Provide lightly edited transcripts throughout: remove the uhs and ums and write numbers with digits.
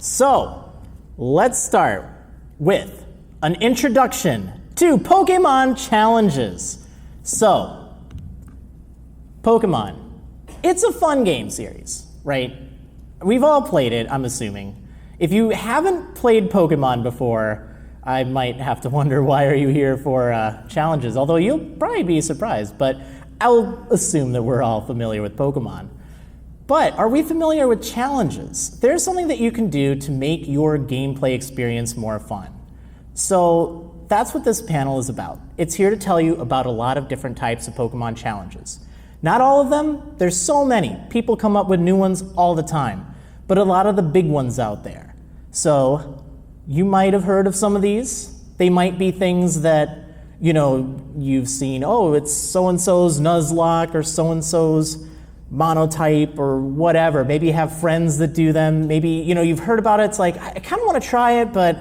So, let's start with an introduction to Pokemon challenges. So, Pokemon, it's a fun game series, right? We've all played it, I'm assuming. If you haven't played Pokemon before, I might have to wonder why are you here for challenges, although you'll probably be surprised, but I'll assume that we're all familiar with Pokemon. But are we familiar with challenges? There's something that you can do to make your gameplay experience more fun. So that's what this panel is about. It's here to tell you about a lot of different types of Pokemon challenges. Not all of them, there's so many. People come up with new ones all the time, but a lot of the big ones out there. So you might have heard of some of these. They might be things that, you've seen, oh, it's so-and-so's Nuzlocke or so-and-so's Monotype or whatever. Maybe you have friends that do them. Maybe, you've heard about it. It's like, I kind of want to try it, but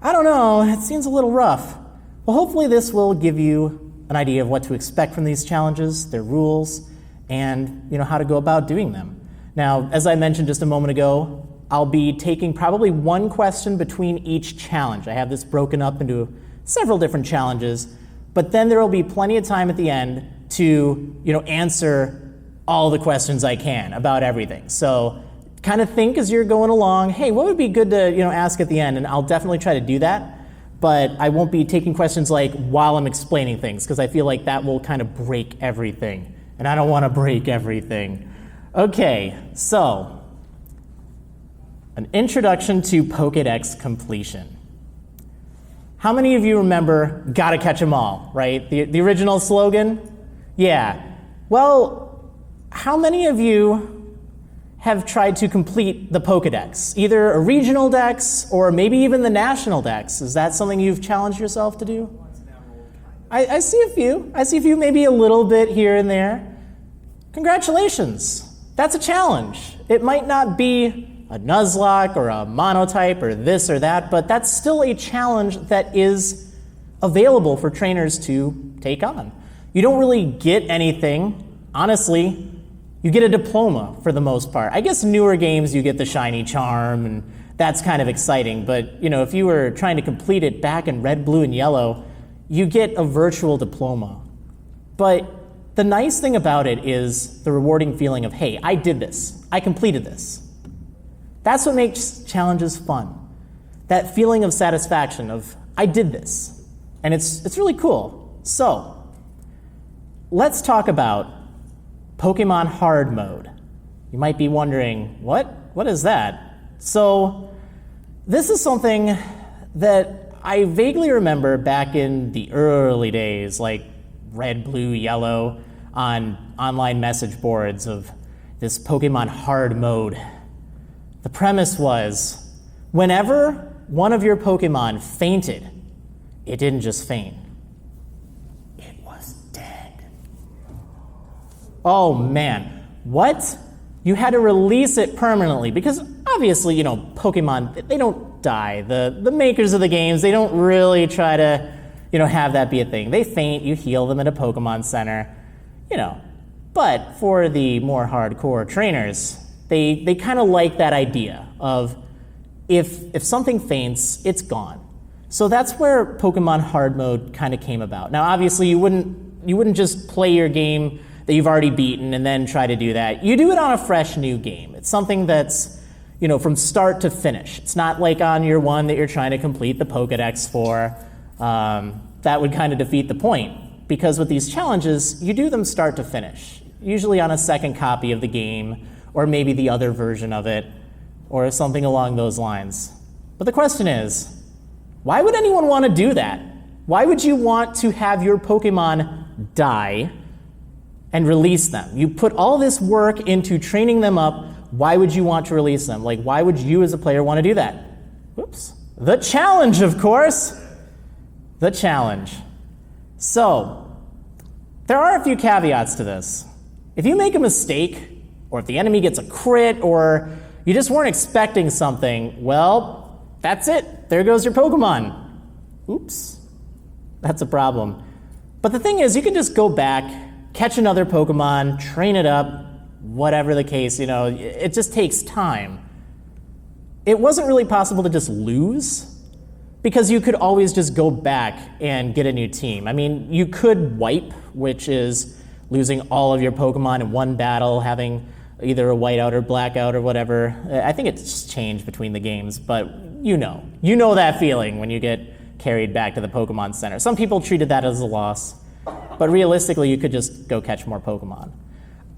I don't know, it seems a little rough. Well, hopefully this will give you an idea of what to expect from these challenges, their rules, and how to go about doing them. Now, as I mentioned just a moment ago, I'll be taking probably one question between each challenge. I have this broken up into several different challenges, but then there will be plenty of time at the end to answer all the questions I can about everything. So kind of think as you're going along, hey, what would be good to ask at the end? And I'll definitely try to do that, but I won't be taking questions like while I'm explaining things, because I feel like that will kind of break everything, and I don't want to break everything. Okay, so an introduction to Pokédex Completion. How many of you remember "Gotta catch 'em all," right? The original slogan? Yeah. Well, how many of you have tried to complete the Pokédex? Either a regional dex or maybe even the national dex. Is that something you've challenged yourself to do? I see a few. I see a few, maybe a little bit here and there. Congratulations. That's a challenge. It might not be a Nuzlocke or a Monotype or this or that, but that's still a challenge that is available for trainers to take on. You don't really get anything. Honestly, you get a diploma for the most part. I guess newer games you get the shiny charm, and that's kind of exciting, but if you were trying to complete it back in red, blue, and yellow, you get a virtual diploma. But the nice thing about it is the rewarding feeling of, hey, I did this. I completed this. That's what makes challenges fun. That feeling of satisfaction of, I did this. And it's really cool. So, let's talk about Pokemon Hard Mode. You might be wondering, what is that? So, this is something that I vaguely remember back in the early days, like red, blue, yellow, on online message boards of this Pokemon Hard Mode. The premise was, whenever one of your Pokemon fainted, it didn't just faint. It was dead. Oh man, what? You had to release it permanently, because obviously, Pokemon, they don't die. The makers of the games, they don't really try to, have that be a thing. They faint, you heal them at a Pokemon Center, But for the more hardcore trainers, they kind of like that idea of if something faints, it's gone. So that's where Pokemon Hard Mode kind of came about. Now, obviously, you wouldn't just play your game that you've already beaten and then try to do that. You do it on a fresh new game. It's something that's, from start to finish. It's not like on your one that you're trying to complete the Pokédex for. That would kind of defeat the point, because with these challenges, you do them start to finish, usually on a second copy of the game, or maybe the other version of it, or something along those lines. But the question is, why would anyone want to do that? Why would you want to have your Pokemon die and release them? You put all this work into training them up, why would you want to release them? Like, why would you as a player want to do that? Whoops. The challenge, of course. The challenge. So, there are a few caveats to this. If you make a mistake, or if the enemy gets a crit, or you just weren't expecting something, well, that's it. There goes your Pokemon. Oops. That's a problem. But the thing is, you can just go back, catch another Pokemon, train it up, whatever the case, it just takes time. it wasn't really possible to just lose, because you could always just go back and get a new team. I mean, you could wipe, which is losing all of your Pokemon in one battle, having either a whiteout or blackout or whatever. I think it's changed between the games, but you know that feeling when you get carried back to the Pokemon Center. Some people treated that as a loss, but realistically, you could just go catch more Pokemon.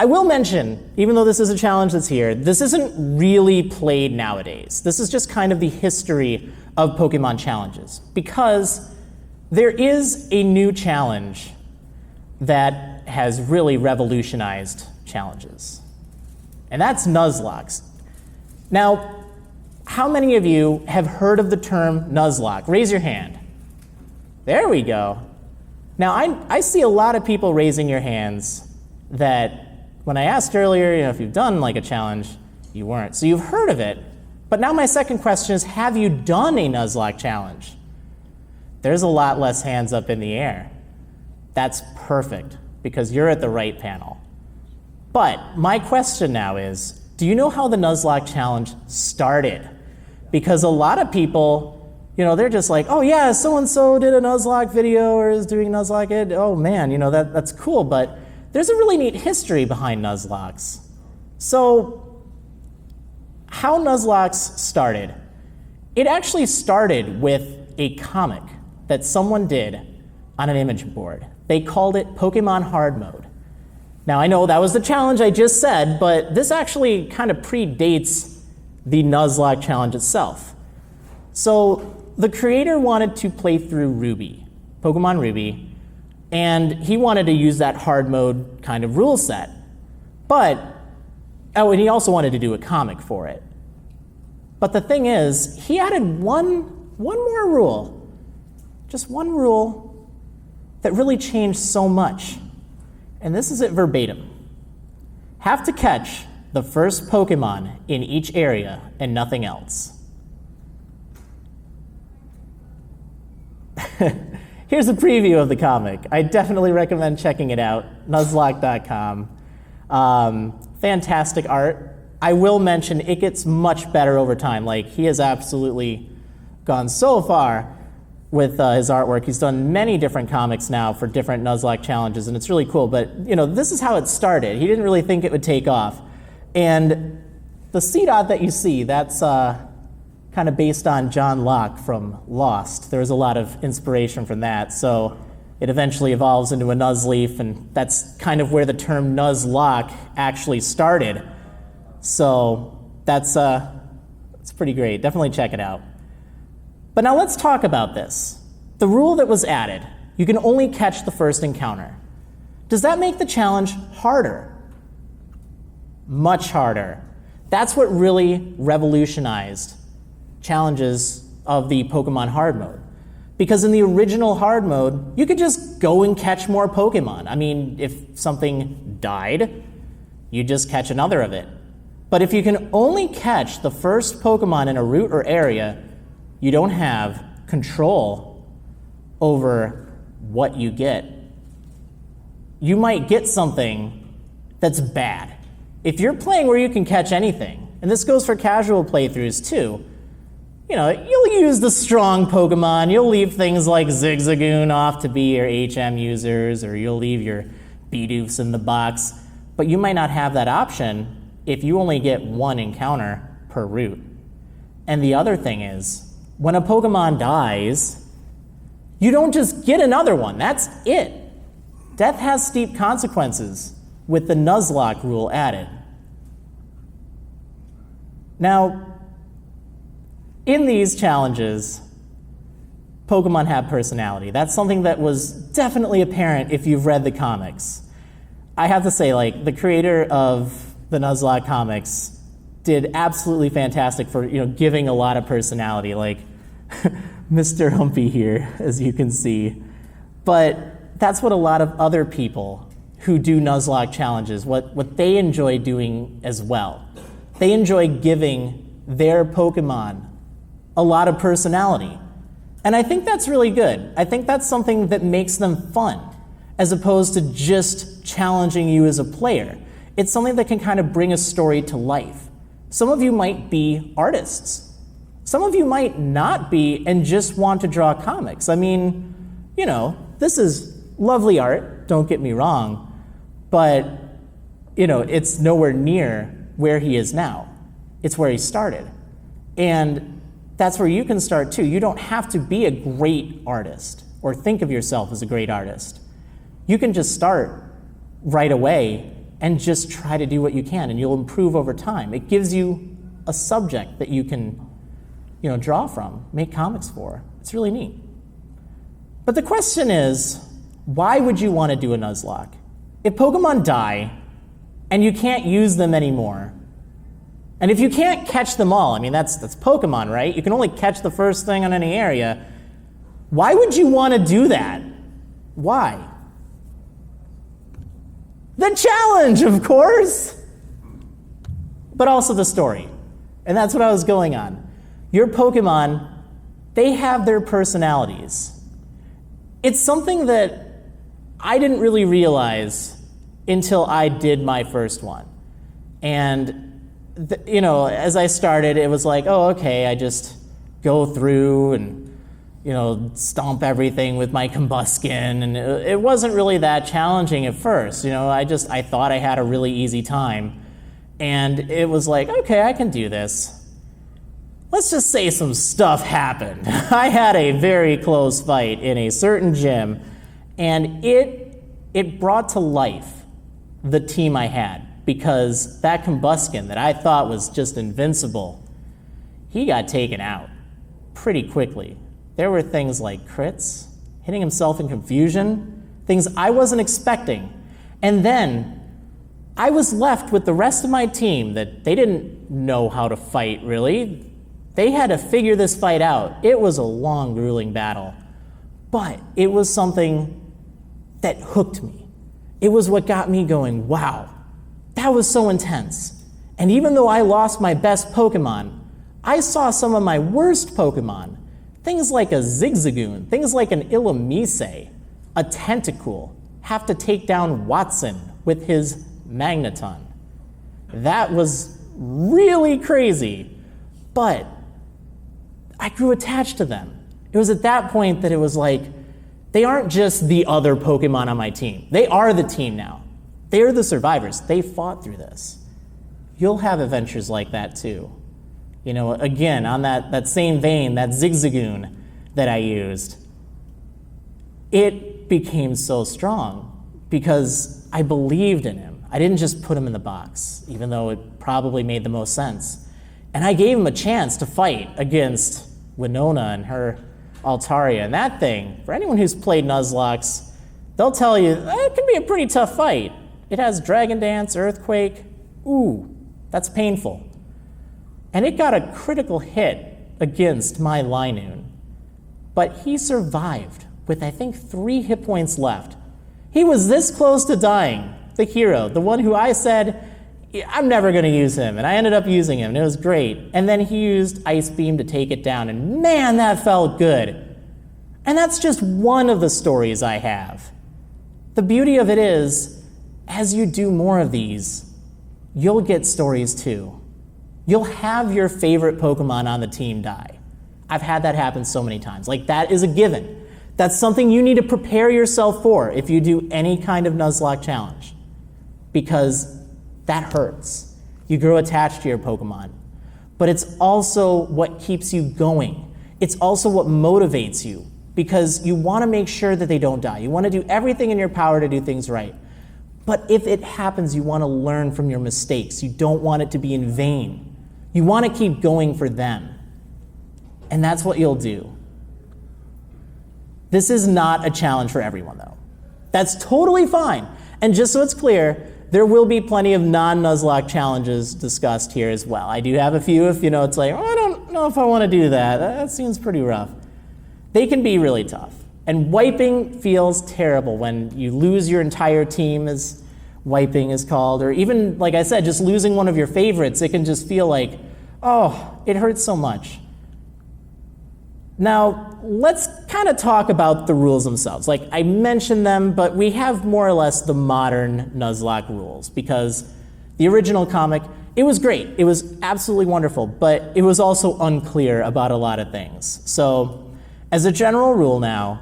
I will mention, even though this is a challenge that's here, this isn't really played nowadays. This is just kind of the history of Pokemon challenges, because there is a new challenge that has really revolutionized challenges, and that's Nuzlockes. Now, how many of you have heard of the term Nuzlocke? Raise your hand. There we go. Now, I see a lot of people raising your hands that when I asked earlier, if you've done like a challenge, you weren't. So you've heard of it. But now my second question is, have you done a Nuzlocke challenge? There's a lot less hands up in the air. That's perfect, because you're at the right panel. But my question now is, do you know how the Nuzlocke challenge started? Because a lot of people, they're just like, oh yeah, so-and-so did a Nuzlocke video or is doing Nuzlocke. Oh man, that's cool, but there's a really neat history behind Nuzlockes. So, how Nuzlockes started? It actually started with a comic that someone did on an image board. They called it Pokémon Hard Mode. Now, I know that was the challenge I just said, but this actually kind of predates the Nuzlocke challenge itself. So, the creator wanted to play through Ruby, Pokemon Ruby, and he wanted to use that hard mode kind of rule set. And he also wanted to do a comic for it. But the thing is, he added one more rule, just one rule that really changed so much. And this is it verbatim. Have to catch the first Pokemon in each area and nothing else. Here's a preview of the comic. I definitely recommend checking it out, Nuzlocke.com. Fantastic art. I will mention it gets much better over time. Like, he has absolutely gone so far with his artwork. He's done many different comics now for different Nuzlocke challenges, and it's really cool. But, this is how it started. He didn't really think it would take off. And the C dot that you see, that's kind of based on John Locke from Lost. There was a lot of inspiration from that. So it eventually evolves into a Nuzleaf, and that's kind of where the term Nuzlocke actually started. So that's pretty great. Definitely check it out. But now let's talk about this. The rule that was added, you can only catch the first encounter. Does that make the challenge harder? Much harder. That's what really revolutionized challenges of the Pokemon Hard Mode. Because in the original Hard Mode, you could just go and catch more Pokemon. I mean, if something died, you just catch another of it. But if you can only catch the first Pokemon in a route or area, you don't have control over what you get. You might get something that's bad. If you're playing where you can catch anything, and this goes for casual playthroughs too, you'll use the strong Pokemon, you'll leave things like Zigzagoon off to be your HM users, or you'll leave your Bidoofs in the box, but you might not have that option if you only get one encounter per route. And the other thing is, when a Pokemon dies, you don't just get another one, that's it. Death has steep consequences with the Nuzlocke rule added. Now, in these challenges, Pokemon have personality. That's something that was definitely apparent if you've read the comics. I have to say, the creator of the Nuzlocke comics did absolutely fantastic for, giving a lot of personality, like Mr. Humpy here, as you can see. But that's what a lot of other people who do Nuzlocke challenges, what they enjoy doing as well. They enjoy giving their Pokemon a lot of personality. And I think that's really good. I think that's something that makes them fun, as opposed to just challenging you as a player. It's something that can kind of bring a story to life. Some of you might be artists. Some of you might not be and just want to draw comics. I mean, you know, this is lovely art, don't get me wrong, but, you know, it's nowhere near where he is now. It's where he started. And that's where you can start too. You don't have to be a great artist or think of yourself as a great artist. You can just start right away and just try to do what you can, and you'll improve over time. It gives you a subject that you can, you know, draw from, make comics for. It's really neat. But the question is, why would you want to do a Nuzlocke? If Pokemon die and you can't use them anymore, and if you can't catch them all, I mean, that's Pokemon, right? You can only catch the first thing on any area. Why would you want to do that? Why? The challenge, of course, but also the story. And that's what I was going on. Your Pokemon, they have their personalities. It's something that I didn't really realize until I did my first one. And, you know, as I started, it was like, oh, okay, I just go through and, you know, stomp everything with my Combuskin, and it wasn't really that challenging at first. You know, I thought I had a really easy time, and it was like, okay, I can do this. Let's just say some stuff happened. I had a very close fight in a certain gym, and it brought to life the team I had, because that Combuskin that I thought was just invincible, he got taken out pretty quickly. There were things like crits, hitting himself in confusion, things I wasn't expecting. And then I was left with the rest of my team that they didn't know how to fight, really. They had to figure this fight out. It was a long, grueling battle, but it was something that hooked me. It was what got me going, wow, that was so intense. And even though I lost my best Pokemon, I saw some of my worst Pokemon. Things like a Zigzagoon, things like an Illumise, a Tentacool, have to take down Watson with his Magneton. That was really crazy, but I grew attached to them. It was at that point that it was like, they aren't just the other Pokemon on my team. They are the team now. They are the survivors. They fought through this. You'll have adventures like that too. You know, again, on that same vein, that Zigzagoon that I used, it became so strong because I believed in him. I didn't just put him in the box, even though it probably made the most sense. And I gave him a chance to fight against Winona and her Altaria. And that thing, for anyone who's played Nuzlockes, they'll tell you, that can be a pretty tough fight. It has Dragon Dance, Earthquake. Ooh, that's painful. And it got a critical hit against my Linoon. But he survived with, I think, 3 hit points left. He was this close to dying, the hero, the one who I said, I'm never going to use him. And I ended up using him, and it was great. And then he used Ice Beam to take it down, and man, that felt good. And that's just one of the stories I have. The beauty of it is, as you do more of these, you'll get stories too. You'll have your favorite Pokemon on the team die. I've had that happen so many times. Like, that is a given. That's something you need to prepare yourself for if you do any kind of Nuzlocke challenge, because that hurts. You grow attached to your Pokemon. But it's also what keeps you going. It's also what motivates you, because you want to make sure that they don't die. You want to do everything in your power to do things right. But if it happens, you want to learn from your mistakes. You don't want it to be in vain. You want to keep going for them. And that's what you'll do. This is not a challenge for everyone, though. That's totally fine. And just so it's clear, there will be plenty of non-Nuzlocke challenges discussed here as well. I do have a few if, you know, it's like, oh, I don't know if I want to do that. That seems pretty rough. They can be really tough. And wiping feels terrible when you lose your entire team, as wiping is called, or even, like I said, just losing one of your favorites. It can just feel like, oh, it hurts so much. Now, let's kind of talk about the rules themselves. Like, I mentioned them, but we have more or less the modern Nuzlocke rules, because the original comic, It was great. It was absolutely wonderful, but it was also unclear about a lot of things. So as a general rule now,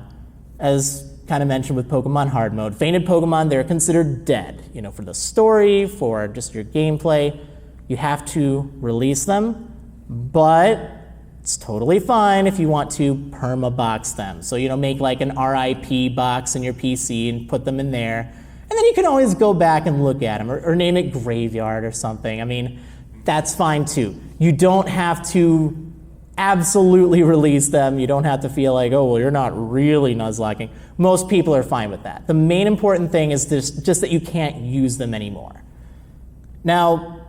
as kind of mentioned with Pokemon Hard Mode, fainted Pokemon, they're considered dead. You know, for the story, for just your gameplay, you have to release them, but it's totally fine if you want to perma-box them. So, you know, make like an RIP box in your PC and put them in there. And then you can always go back and look at them, or name it Graveyard or something. I mean, that's fine too. You don't have to absolutely release them. You don't have to feel like, oh, well, you're not really Nuzlocking. Most people are fine with that. The main important thing is just that you can't use them anymore. Now,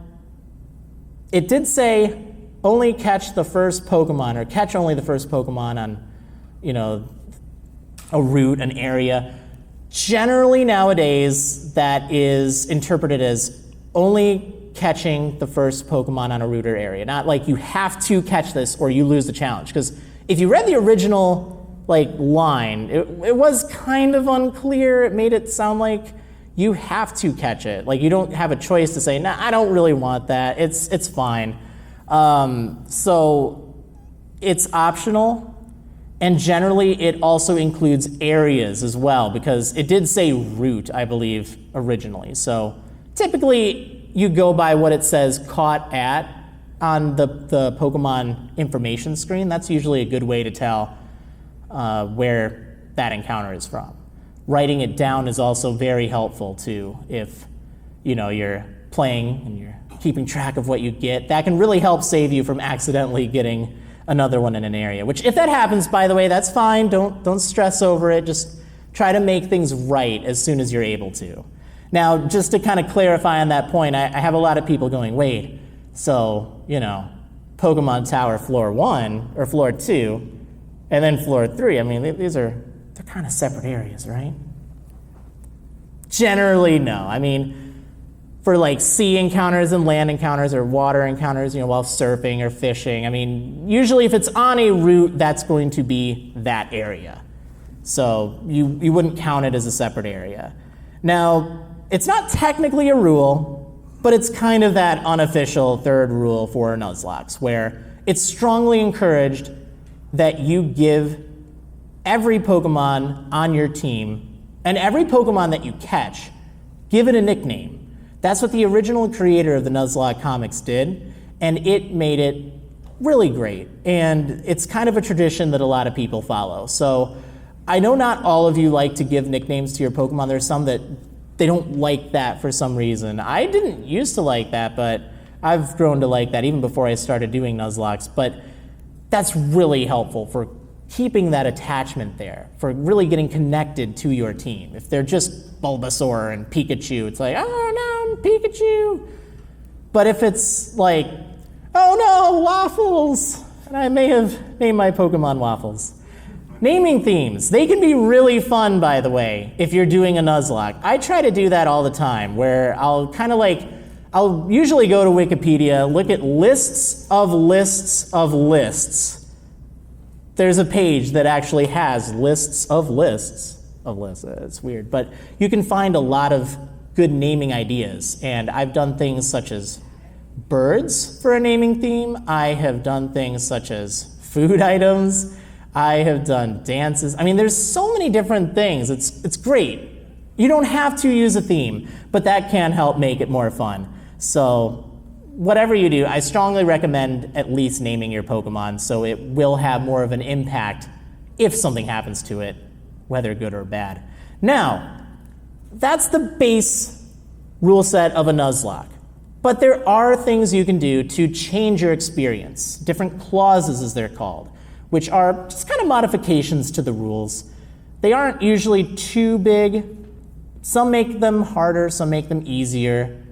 it did say only catch the first Pokemon, or catch only the first Pokemon on, you know, a route, an area. Generally nowadays, that is interpreted as only catching the first Pokemon on a route or area. Not like you have to catch this or you lose the challenge. Because if you read the original line, it was kind of unclear. It made it sound like you have to catch it. Like you don't have a choice to say, nah, I don't really want that. It's fine. So it's optional. And generally, it also includes areas as well, because it did say route, I believe, originally. So typically, you go by what it says caught at on the Pokemon information screen. That's usually a good way to tell where that encounter is from. Writing it down is also very helpful too. If you know you're playing and you're keeping track of what you get, that can really help save you from accidentally getting another one in an area. Which, if that happens, by the way, that's fine. Don't stress over it. Just try to make things right as soon as you're able to. Now, just to kind of clarify on that point, I have a lot of people going, wait, so, you know, Pokemon Tower Floor 1 or Floor 2, and then Floor 3, I mean, they're kind of separate areas, right? Generally, no. I mean, for like sea encounters and land encounters or water encounters, you know, while surfing or fishing, I mean, usually if it's on a route, that's going to be that area. So you wouldn't count it as a separate area. Now, it's not technically a rule, but it's kind of that unofficial third rule for Nuzlockes, where it's strongly encouraged that you give every Pokemon on your team, and every Pokemon that you catch, give it a nickname. That's what the original creator of the Nuzlocke comics did, and it made it really great. And it's kind of a tradition that a lot of people follow. So I know not all of you like to give nicknames to your Pokemon. There's some that they don't like that for some reason. I didn't used to like that, but I've grown to like that even before I started doing Nuzlockes. But that's really helpful for keeping that attachment there, for really getting connected to your team. If they're just Bulbasaur and Pikachu, it's like, oh no, I'm Pikachu. But if it's like, oh no, Waffles, and I may have named my Pokemon Waffles. Naming themes, they can be really fun, by the way, if you're doing a Nuzlocke. I try to do that all the time, where I'll usually go to Wikipedia, look at lists of lists of lists. There's a page that actually has lists of lists of lists. It's weird, but you can find a lot of good naming ideas. And I've done things such as birds for a naming theme. I have done things such as food items. I have done dances. I mean, there's so many different things. It's great. You don't have to use a theme, but that can help make it more fun. So whatever you do, I strongly recommend at least naming your Pokemon so it will have more of an impact if something happens to it, whether good or bad. Now, that's the base rule set of a Nuzlocke. But there are things you can do to change your experience, different clauses as they're called, which are just kind of modifications to the rules. They aren't usually too big. Some make them harder, some make them easier,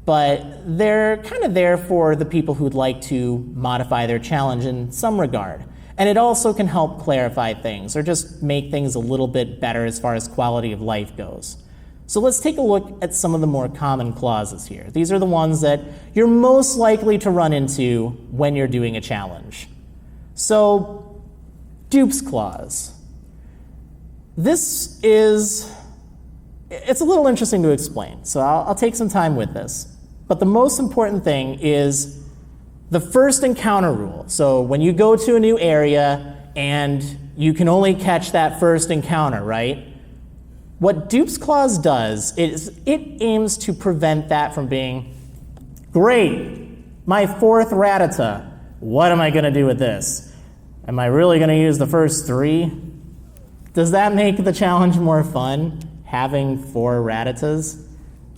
but they're kind of there for the people who'd like to modify their challenge in some regard. And it also can help clarify things or just make things a little bit better as far as quality of life goes. So let's take a look at some of the more common clauses here. These are the ones that you're most likely to run into when you're doing a challenge. So, dupes clause. It's a little interesting to explain, so I'll take some time with this. But the most important thing is the first encounter rule. So when you go to a new area and you can only catch that first encounter, right? What Dupe's Clause does is it aims to prevent that from being, great, my fourth Rattata, what am I going to do with this? Am I really going to use the first 3? Does that make the challenge more fun, having 4 Rattatas?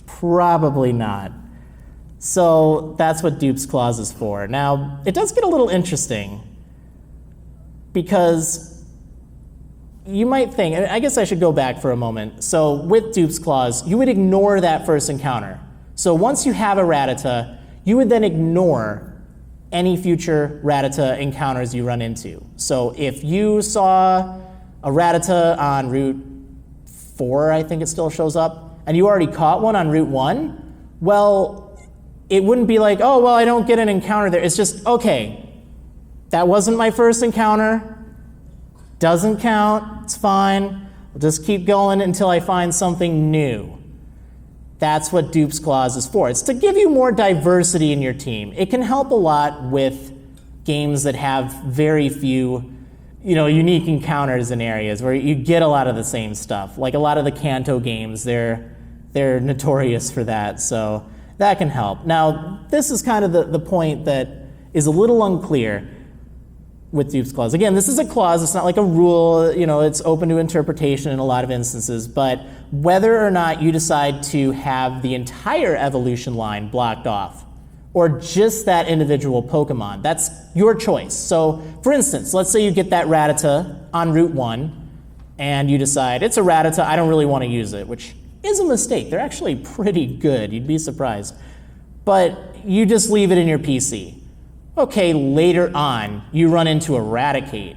Probably not. So that's what Dupe's Clause is for. Now, it does get a little interesting because you might think, and I guess I should go back for a moment. So with Dupe's Clause, you would ignore that first encounter. So once you have a Rattata, you would then ignore any future Rattata encounters you run into. So if you saw a Rattata on Route 4, I think it still shows up, and you already caught one on Route 1, well, it wouldn't be like, oh, well, I don't get an encounter there. It's just, okay, that wasn't my first encounter. Doesn't count, it's fine. We'll just keep going until I find something new. That's what Dupe's Clause is for. It's to give you more diversity in your team. It can help a lot with games that have very few, unique encounters in areas where you get a lot of the same stuff. Like a lot of the Kanto games, they're notorious for that, so that can help. Now, this is kind of the point that is a little unclear with Dupe's Clause. Again, this is a clause, it's not like a rule, it's open to interpretation in a lot of instances, but whether or not you decide to have the entire evolution line blocked off, or just that individual Pokemon, that's your choice. So, for instance, let's say you get that Rattata on Route 1, and you decide, it's a Rattata, I don't really want to use it, which is a mistake. They're actually pretty good, you'd be surprised. But you just leave it in your PC. Okay, later on, you run into Eradicate.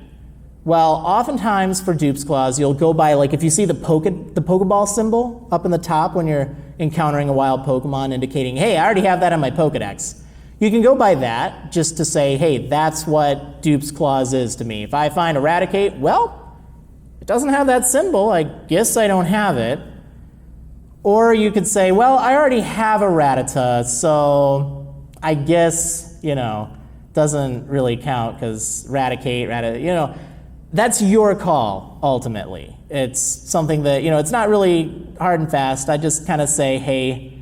Well, oftentimes for Dupe's Clause, you'll go by, like if you see the Pokeball symbol up in the top when you're encountering a wild Pokemon indicating, hey, I already have that on my Pokedex. You can go by that just to say, hey, that's what Dupe's Clause is to me. If I find Eradicate, well, it doesn't have that symbol, I guess I don't have it. Or you could say, well, I already have a Rattata, so I guess, doesn't really count because Rattata, that's your call, ultimately. It's something that, it's not really hard and fast. I just kind of say, hey,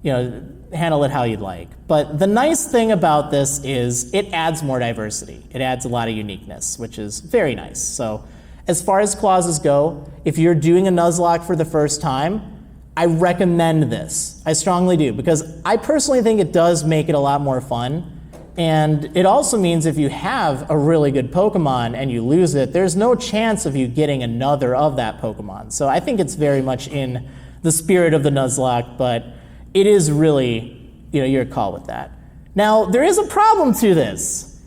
handle it how you'd like. But the nice thing about this is it adds more diversity. It adds a lot of uniqueness, which is very nice. So as far as clauses go, if you're doing a Nuzlocke for the first time, I recommend this. I strongly do, because I personally think it does make it a lot more fun. And it also means if you have a really good Pokemon and you lose it, there's no chance of you getting another of that Pokemon. So I think it's very much in the spirit of the Nuzlocke, but it is really, your call with that. Now, there is a problem to this.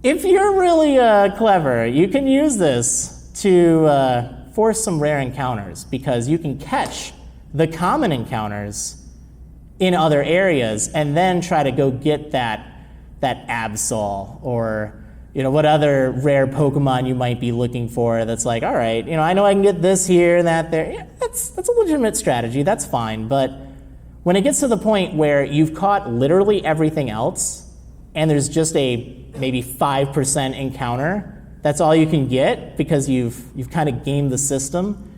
If you're really clever, you can use this to force some rare encounters, because you can catch the common encounters in other areas and then try to go get that Absol or what other rare Pokemon you might be looking for that's like, all right, I know I can get this here and that there. Yeah, that's a legitimate strategy, that's fine. But when it gets to the point where you've caught literally everything else and there's just a maybe 5% encounter, that's all you can get because you've kind of gamed the system,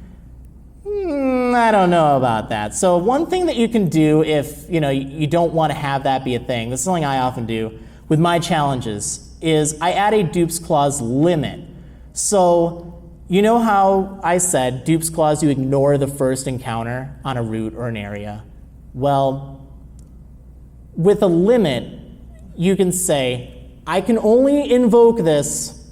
I don't know about that. So one thing that you can do if you don't want to have that be a thing, this is something I often do with my challenges, is I add a Dupe's Clause limit. So you know how I said Dupe's Clause, you ignore the first encounter on a route or an area? Well, with a limit, you can say, I can only invoke this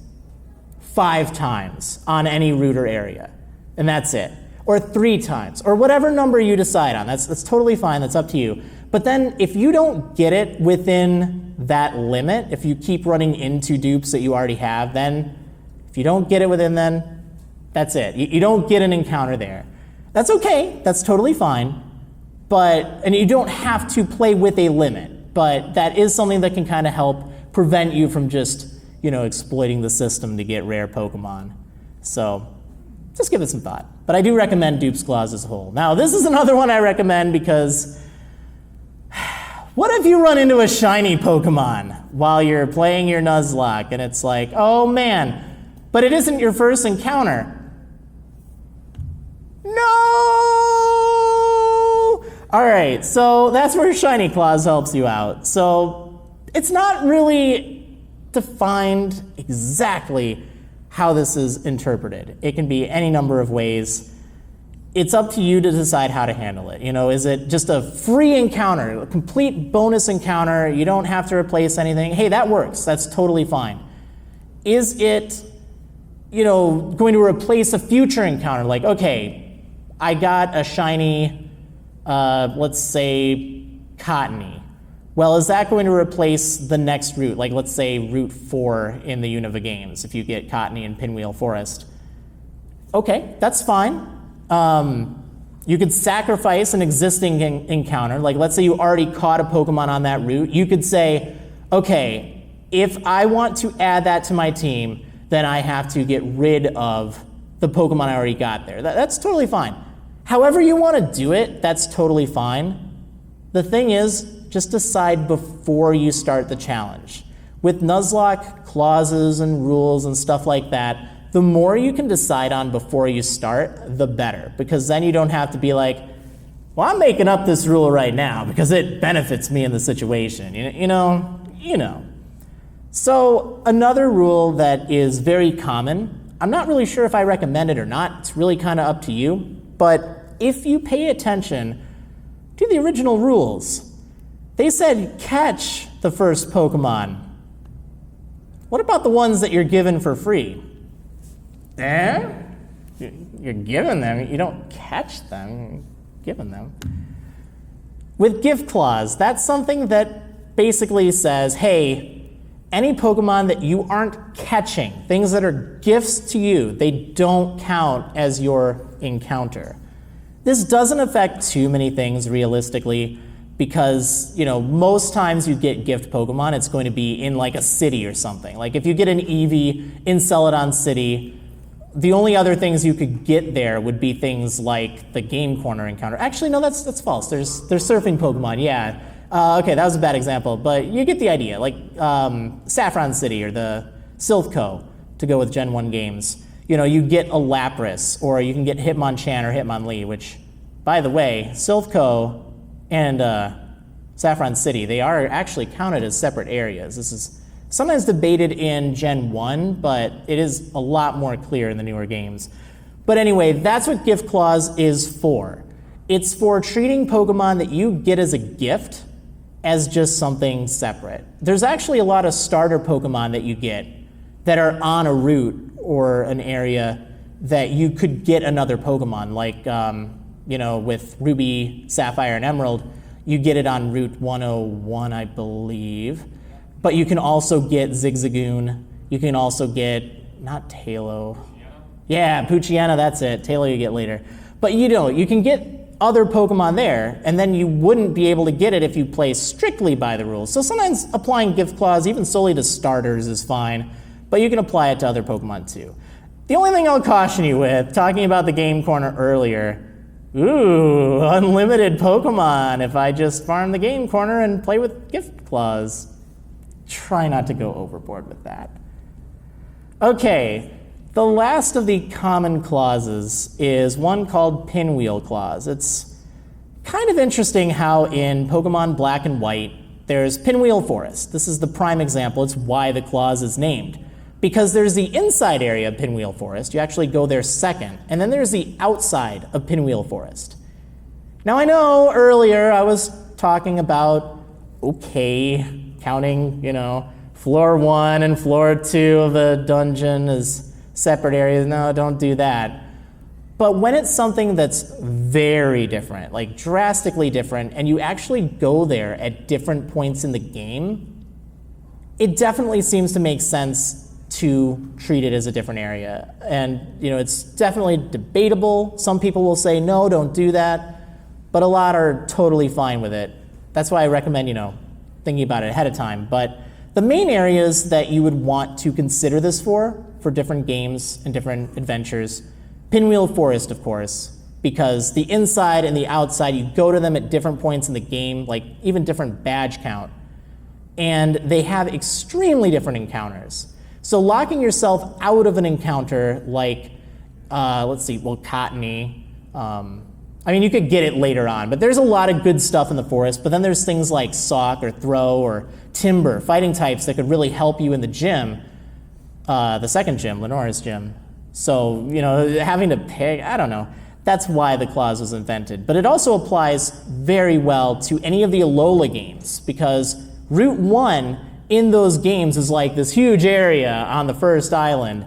5 times on any route or area, and that's it. Or 3 times, or whatever number you decide on. That's totally fine, that's up to you. But then if you don't get it within that limit, if you keep running into dupes that you already have, then if you don't get it within then, that's it. You don't get an encounter there. That's okay, that's totally fine. And you don't have to play with a limit, but that is something that can kind of help prevent you from just, exploiting the system to get rare Pokemon. So just give it some thought. But I do recommend Dupe's Clause as a whole. Now, this is another one I recommend because What if you run into a shiny Pokemon while you're playing your Nuzlocke and it's like, oh man, but it isn't your first encounter? No! All right, so that's where Shiny Claws helps you out. So it's not really defined exactly how this is interpreted. It can be any number of ways. It's up to you to decide how to handle it. You know, is it just a free encounter, a complete bonus encounter? You don't have to replace anything. Hey, that works. That's totally fine. Is it, you know, going to replace a future encounter? Like, okay, I got a shiny, let's say, Cottony. Well, is that going to replace the next route? Like, let's say Route 4 in the Unova games, if you get Cottony in Pinwheel Forest. Okay, that's fine. You could sacrifice an existing encounter. Like, let's say you already caught a Pokemon on that route. You could say, okay, if I want to add that to my team, then I have to get rid of the Pokemon I already got there. That's totally fine. However you want to do it, that's totally fine. The thing is, just decide before you start the challenge. With Nuzlocke clauses and rules and stuff like that, the more you can decide on before you start, the better. Because then you don't have to be like, well, I'm making up this rule right now because it benefits me in the situation. You know. So another rule that is very common, I'm not really sure if I recommend it or not. It's really kind of up to you. But if you pay attention to the original rules, they said catch the first Pokemon. What about the ones that you're given for free? You're giving them, you don't catch them, you're giving them. With gift clause, that's something that basically says, hey, any Pokemon that you aren't catching, things that are gifts to you, they don't count as your encounter. This doesn't affect too many things realistically, because, you know, most times you get gift Pokemon, it's going to be in like a city or something. Like if you get an Eevee in Celadon City, the only other things you could get there would be things like the Game Corner encounter. Actually, no, that's false. There's surfing Pokemon, yeah. Okay, that was a bad example, but you get the idea. Like Saffron City or the Silphco, to go with Gen 1 games. You know, you get a Lapras, or you can get Hitmonchan or Hitmonlee, which, by the way, Silphco and Saffron City, they are actually counted as separate areas. This is sometimes debated in Gen 1, but it is a lot more clear in the newer games. But anyway, that's what gift clause is for. It's for treating Pokemon that you get as a gift as just something separate. There's actually a lot of starter Pokemon that you get that are on a route or an area that you could get another Pokemon, like you know, with Ruby, Sapphire, and Emerald, you get it on Route 101, I believe. But you can also get Zigzagoon. You can also get, not Tailo. Yeah, Poochyena, that's it. Tailo you get later. But you know, you can get other Pokemon there, and then you wouldn't be able to get it if you play strictly by the rules. So sometimes applying gift clause, even solely to starters, is fine, but you can apply it to other Pokemon too. The only thing I'll caution you with, talking about the Game Corner earlier, ooh, unlimited Pokemon if I just farm the Game Corner and play with gift clause. Try not to go overboard with that. Okay, the last of the common clauses is one called Pinwheel Clause. It's kind of interesting how in Pokemon Black and White, there's Pinwheel Forest. This is the prime example. It's why the clause is named. Because there's the inside area of Pinwheel Forest. You actually go there second. And then there's the outside of Pinwheel Forest. Now I know earlier I was talking about, okay, counting, you know, floor 1 and floor 2 of a dungeon as separate areas. No, don't do that. But when it's something that's very different, like drastically different, and you actually go there at different points in the game, it definitely seems to make sense to treat it as a different area. And, you know, it's definitely debatable. Some people will say, no, don't do that. But a lot are totally fine with it. That's why I recommend, you know, thinking about it ahead of time. But the main areas that you would want to consider this for different games and different adventures, Pinwheel Forest, of course, because the inside and the outside, you go to them at different points in the game, like even different badge count, and they have extremely different encounters. So locking yourself out of an encounter like, let's see, well, Cottony, I mean, you could get it later on, but there's a lot of good stuff in the forest, but then there's things like Sock or Throw or Timber, fighting types that could really help you in the gym, the second gym, Lenora's gym. So, you know, having to pick, I don't know. That's why the clause was invented. But it also applies very well to any of the Alola games, because Route 1 in those games is like this huge area on the first island,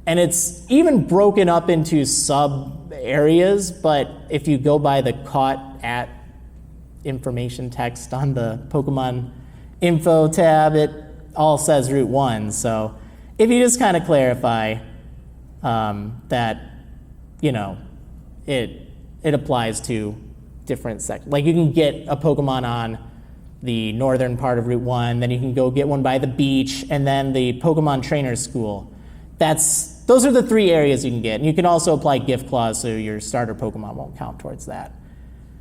and it's even broken up into sub-areas, but if you go by the caught at information text on the Pokemon info tab, it all says Route 1. So if you just kind of clarify that, you know, it applies to different sections. Like you can get a Pokemon on the northern part of Route 1, then you can go get one by the beach, and then the Pokemon Trainer School. Those are the 3 areas you can get. And you can also apply gift clause so your starter Pokemon won't count towards that.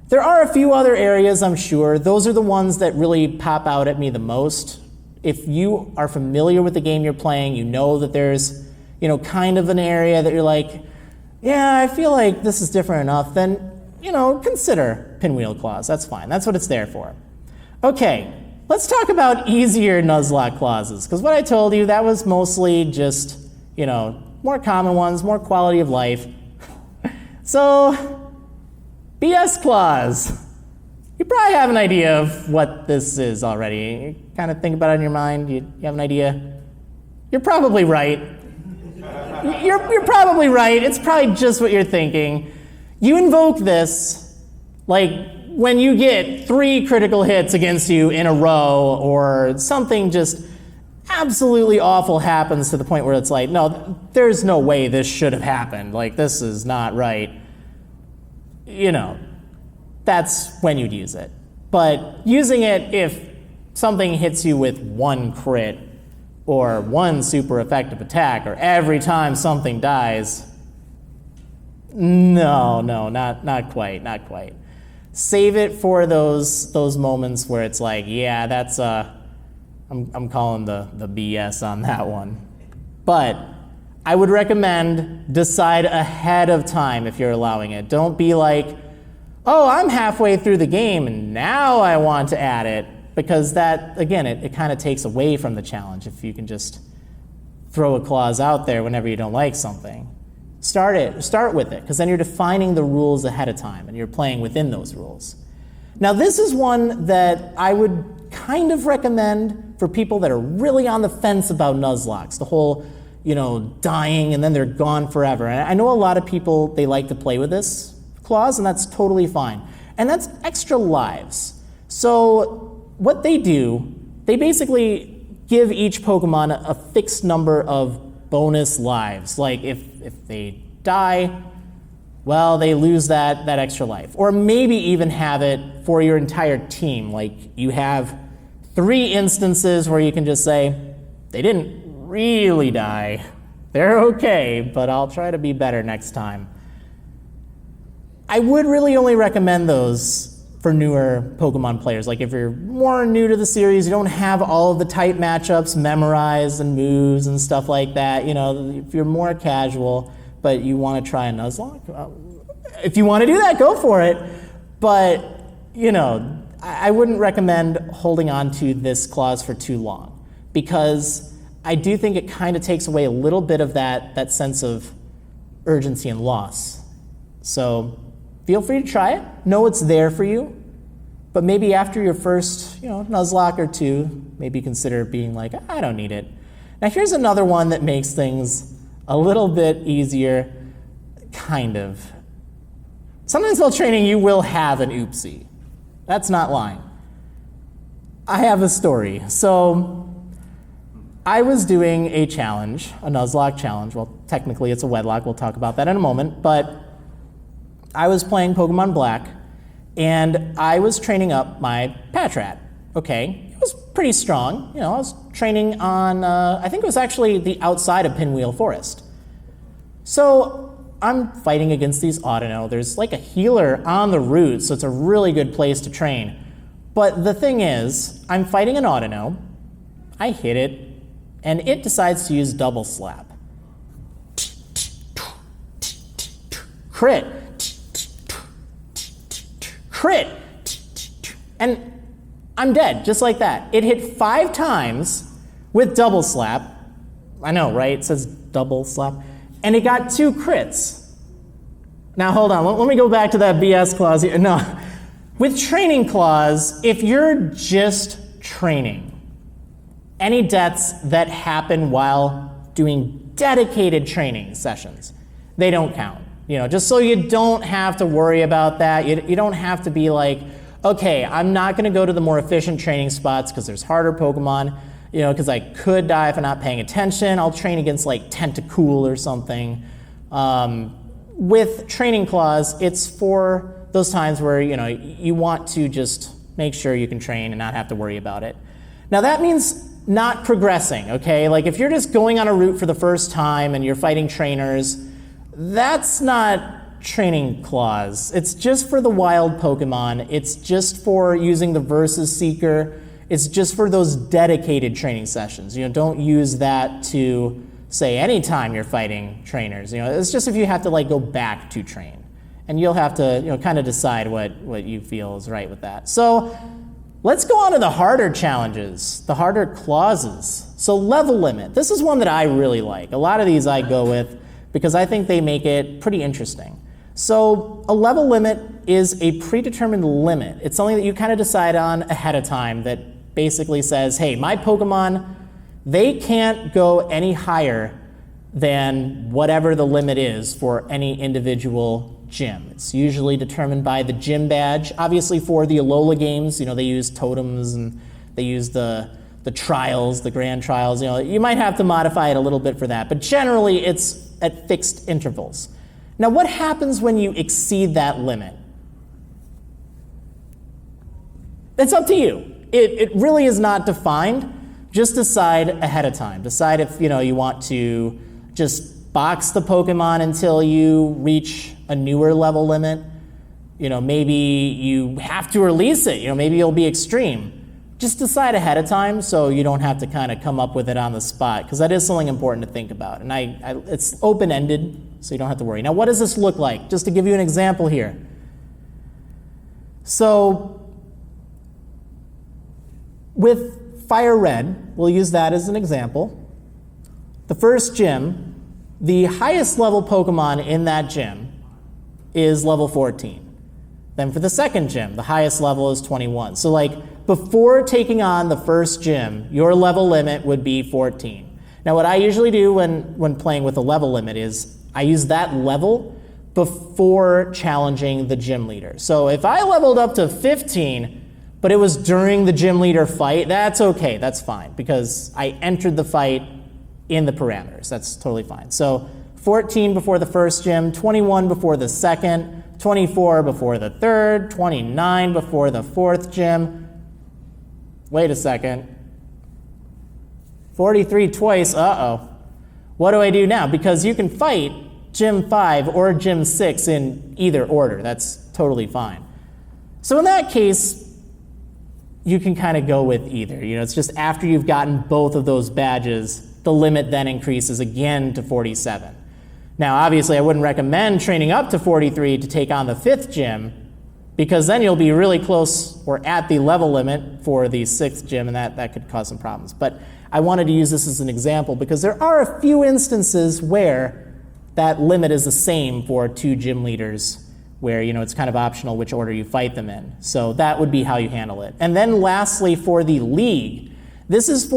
There are a few other areas, I'm sure. Those are the ones that really pop out at me the most. If you are familiar with the game you're playing, you know that there's, you know, kind of an area that you're like, yeah, I feel like this is different enough, then, you know, consider Pinwheel Clause. That's fine. That's what it's there for. Okay, let's talk about easier Nuzlocke clauses, because what I told you, that was mostly just, you know, more common ones, more quality of life. So, BS clause. You probably have an idea of what this is already. You kind of think about it in your mind. You have an idea? You're probably right. You're probably right. It's probably just what you're thinking. You invoke this, like, when you get 3 critical hits against you in a row, or something just absolutely awful happens to the point where it's like, no, there's no way this should have happened. Like, this is not right. You know, that's when you'd use it. But using it if something hits you with 1 crit, or 1 super effective attack, or every time something dies, no, not quite. Save it for those moments where it's like, yeah, that's I'm calling the BS on that one. But I would recommend decide ahead of time if you're allowing it. Don't be like, oh, I'm halfway through the game and now I want to add it, because that, again, it kind of takes away from the challenge if you can just throw a clause out there whenever you don't like something. Start with it, because then you're defining the rules ahead of time and you're playing within those rules. Now, this is one that I would kind of recommend for people that are really on the fence about Nuzlockes, the whole, you know, dying and then they're gone forever. And I know a lot of people, they like to play with this clause, and that's totally fine. And that's extra lives. So what they do, they basically give each Pokemon a fixed number of bonus lives. Like if they die, well, they lose that extra life. Or maybe even have it for your entire team. Like you have 3 instances where you can just say, they didn't really die. They're okay, but I'll try to be better next time. I would really only recommend those for newer Pokemon players. Like if you're more new to the series, you don't have all of the type matchups memorized and moves and stuff like that. You know, if you're more casual, but you want to try a Nuzlocke, if you want to do that, go for it. But, you know, I wouldn't recommend holding on to this clause for too long, because I do think it kind of takes away a little bit of that sense of urgency and loss. So feel free to try it. Know it's there for you. But maybe after your first, you know, Nuzlocke or 2, maybe consider being like, I don't need it. Now here's another one that makes things a little bit easier, kind of. Sometimes while training, you will have an oopsie. That's not lying. I have a story. So I was doing a challenge, a Nuzlocke challenge. Well, technically it's a Wedlock. We'll talk about that in a moment. But I was playing Pokemon Black, and I was training up my Patrat. Okay, it was pretty strong. You know, I was training on, I think it was actually the outside of Pinwheel Forest. So I'm fighting against these Audino. There's like a healer on the route, so it's a really good place to train. But the thing is, I'm fighting an Audino, I hit it, and it decides to use Double Slap. Crit. Crit. And I'm dead, just like that. It hit 5 times with Double Slap. I know, right? It says Double Slap. And it got 2 crits. Now, hold on. Let me go back to that BS clause here. No. With Training Clause, if you're just training, any deaths that happen while doing dedicated training sessions, they don't count. Just so you don't have to worry about that. You don't have to be like, okay, I'm not going to go to the more efficient training spots because there's harder Pokemon, because I could die if I'm not paying attention. I'll train against like Tentacool or something. With Training Clause, it's for those times where, you want to just make sure you can train and not have to worry about it. Now that means not progressing, okay? Like if you're just going on a route for the first time and you're fighting trainers, that's not Training Clause. It's just for the wild Pokemon. It's just for using the Versus Seeker. It's just for those dedicated training sessions. Don't use that to say anytime you're fighting trainers. It's just if you have to like go back to train. And you'll have to kind of decide what you feel is right with that. So let's go on to the harder challenges, the harder clauses. So level limit. This is one that I really like. A lot of these I go with because I think they make it pretty interesting. So a level limit is a predetermined limit. It's something that you kind of decide on ahead of time that basically says, hey, my Pokemon, they can't go any higher than whatever the limit is for any individual gym. It's usually determined by the gym badge. Obviously for the Alola games, they use totems and they use the trials, the grand trials. You might have to modify it a little bit for that, but generally it's at fixed intervals. Now, what happens when you exceed that limit? It's up to you. It really is not defined. Just decide ahead of time. Decide if you want to just box the Pokemon until you reach a newer level limit. Maybe you have to release it. Maybe you'll be extreme. Just decide ahead of time so you don't have to kind of come up with it on the spot, because that is something important to think about. And it's open-ended, so you don't have to worry. Now, what does this look like? Just to give you an example here. So with Fire Red, we'll use that as an example. The first gym, the highest level Pokemon in that gym is level 14. Then for the second gym, the highest level is 21. So before taking on the first gym, your level limit would be 14. Now what I usually do when playing with a level limit is I use that level before challenging the gym leader. So if I leveled up to 15, but it was during the gym leader fight, that's okay, that's fine, because I entered the fight in the parameters. That's totally fine. So 14 before the first gym, 21 before the second, 24 before the third, 29 before the fourth gym. Wait a second. 43 twice, uh-oh. What do I do now? Because you can fight Gym 5 or Gym 6 in either order. That's totally fine. So in that case, you can kind of go with either. It's just after you've gotten both of those badges, the limit then increases again to 47. Now, obviously, I wouldn't recommend training up to 43 to take on the 5th gym, because then you'll be really close or at the level limit for the 6th gym, and that could cause some problems. But I wanted to use this as an example because there are a few instances where that limit is the same for 2 gym leaders, where it's kind of optional which order you fight them in. So that would be how you handle it. And then lastly, for the league, this is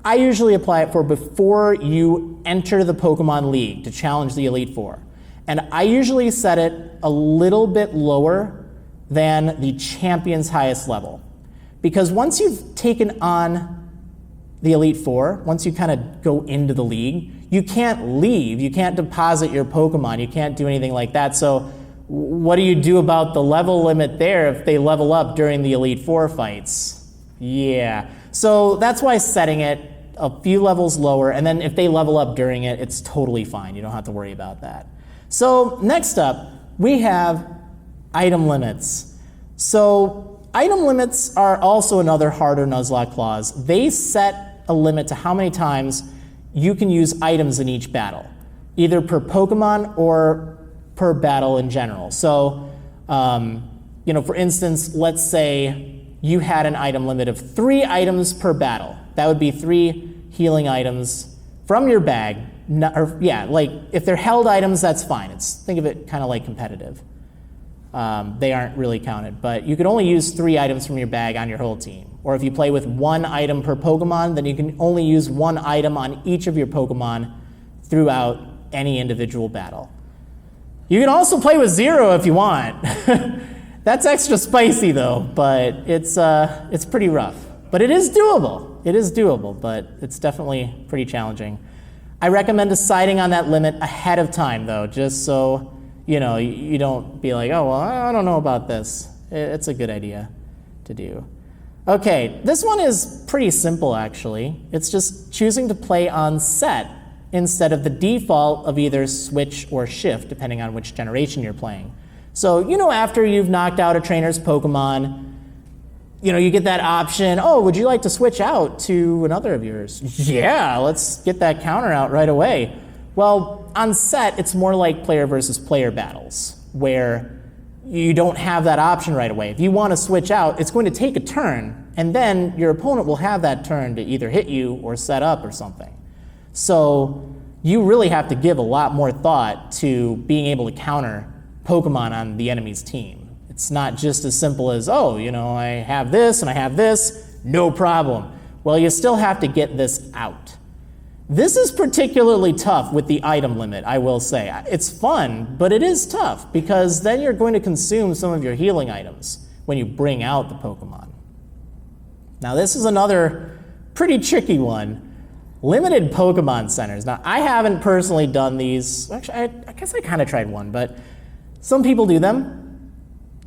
I usually apply it for before you enter the Pokemon League to challenge the Elite Four. And I usually set it a little bit lower than the champion's highest level. Because once you've taken on the Elite Four, once you kind of go into the league, you can't leave, you can't deposit your Pokemon, you can't do anything like that. So what do you do about the level limit there if they level up during the Elite Four fights? Yeah, so that's why setting it a few levels lower, and then if they level up during it, it's totally fine. You don't have to worry about that. So next up, we have item limits. So item limits are also another harder Nuzlocke clause. They set a limit to how many times you can use items in each battle, either per Pokemon or per battle in general. So, for instance, let's say you had an item limit of 3 items per battle. That would be 3 healing items from your bag. Like if they're held items, that's fine. Think of it kind of like competitive. They aren't really counted, but you could only use 3 items from your bag on your whole team. Or if you play with 1 item per Pokemon, then you can only use 1 item on each of your Pokemon throughout any individual battle. You can also play with 0 if you want. That's extra spicy though, but it's pretty rough. But it is doable. It is doable, but it's definitely pretty challenging. I recommend deciding on that limit ahead of time though, just so you don't be like, oh, well, I don't know about this. It's a good idea to do. Okay, this one is pretty simple actually. It's just choosing to play on set instead of the default of either switch or shift, depending on which generation you're playing. So, after you've knocked out a trainer's Pokemon, you get that option, oh, would you like to switch out to another of yours? Yeah, let's get that counter out right away. Well, on set, it's more like player versus player battles, where you don't have that option right away. If you want to switch out, it's going to take a turn, and then your opponent will have that turn to either hit you or set up or something. So you really have to give a lot more thought to being able to counter Pokemon on the enemy's team. It's not just as simple as, oh, I have this and I have this, no problem. Well, you still have to get this out. This is particularly tough with the item limit, I will say. It's fun, but it is tough because then you're going to consume some of your healing items when you bring out the Pokemon. Now, this is another pretty tricky one. Limited Pokemon centers. Now, I haven't personally done these. Actually, I guess I kind of tried one, but some people do them.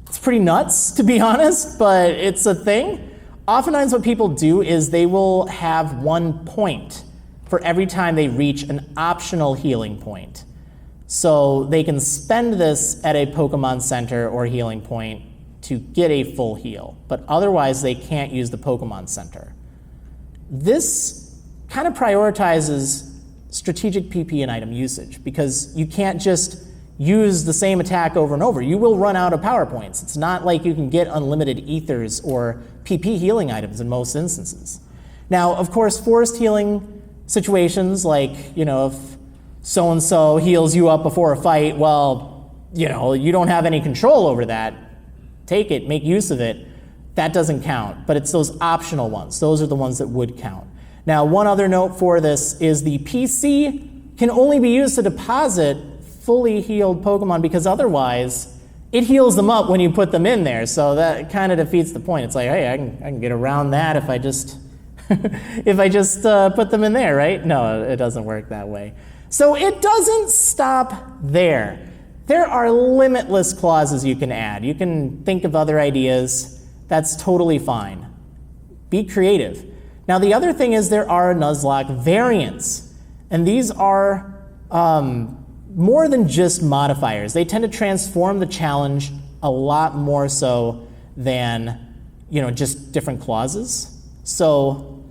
It's pretty nuts, to be honest, but it's a thing. Oftentimes what people do is they will have 1 point for every time they reach an optional healing point. So they can spend this at a Pokemon Center or healing point to get a full heal, but otherwise they can't use the Pokemon Center. This kind of prioritizes strategic PP and item usage because you can't just use the same attack over and over. You will run out of power points. It's not like you can get unlimited ethers or PP healing items in most instances. Now, of course, forced healing situations like, if so-and-so heals you up before a fight, well, you don't have any control over that. Take it, make use of it. That doesn't count, but it's those optional ones. Those are the ones that would count. Now, one other note for this is the PC can only be used to deposit fully healed Pokemon because otherwise it heals them up when you put them in there. So that kind of defeats the point. It's like, hey, I can get around that if I just put them in there, right? No, it doesn't work that way. So it doesn't stop there. There are limitless clauses you can add. You can think of other ideas. That's totally fine. Be creative. Now, the other thing is there are Nuzlocke variants, and these are more than just modifiers. They tend to transform the challenge a lot more so than, just different clauses. So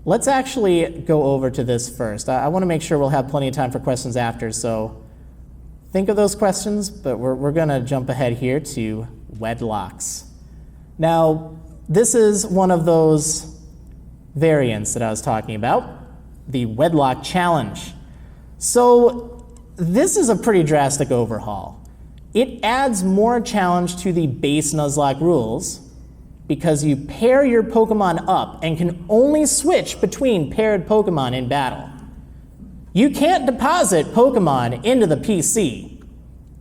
let's actually go over to this first. I want to make sure we'll have plenty of time for questions after, so think of those questions, but we're going to jump ahead here to Wedlockes. Now, this is one of those variants that I was talking about, the Wedlock challenge. So this is a pretty drastic overhaul. It adds more challenge to the base Nuzlocke rules because you pair your Pokemon up and can only switch between paired Pokemon in battle. You can't deposit Pokemon into the PC,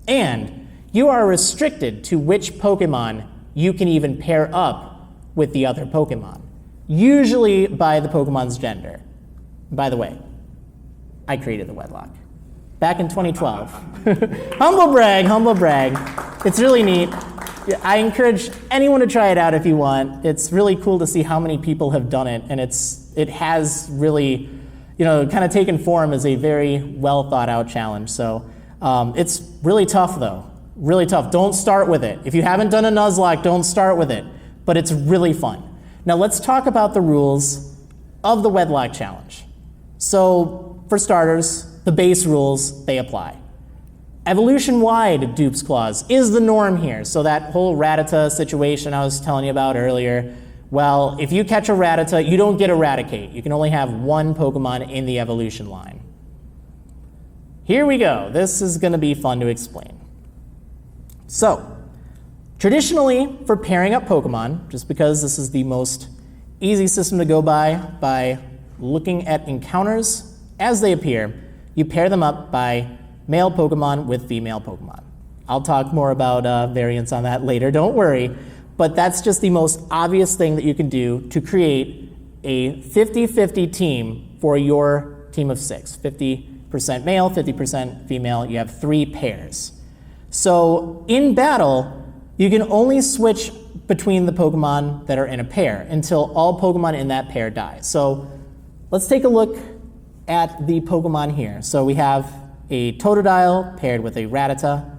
and you are restricted to which Pokemon you can even pair up with the other Pokemon, usually by the Pokemon's gender. By the way, I created the Wedlock back in 2012. Humble brag, humble brag. It's really neat. I encourage anyone to try it out if you want. It's really cool to see how many people have done it, and it has really, kind of taken form as a very well thought out challenge. So It's really tough though, really tough. Don't start with it. If you haven't done a Nuzlocke, don't start with it, but it's really fun. Now let's talk about the rules of the Wedlock challenge. So for starters, the base rules, they apply. Evolution-wide dupes clause is the norm here. So that whole Rattata situation I was telling you about earlier, well, if you catch a Rattata, you don't get Eradicate. You can only have one Pokemon in the evolution line. Here we go. This is going to be fun to explain. So, traditionally, for pairing up Pokemon, just because this is the most easy system to go by looking at encounters as they appear, you pair them up by male Pokemon with female Pokemon. I'll talk more about variants on that later, don't worry, but that's just the most obvious thing that you can do to create a 50-50 team for your team of 6. 50% male, 50% female, you have 3 pairs. So in battle, you can only switch between the Pokemon that are in a pair until all Pokemon in that pair die. So let's take a look at the Pokemon here. So we have a Totodile paired with a Rattata,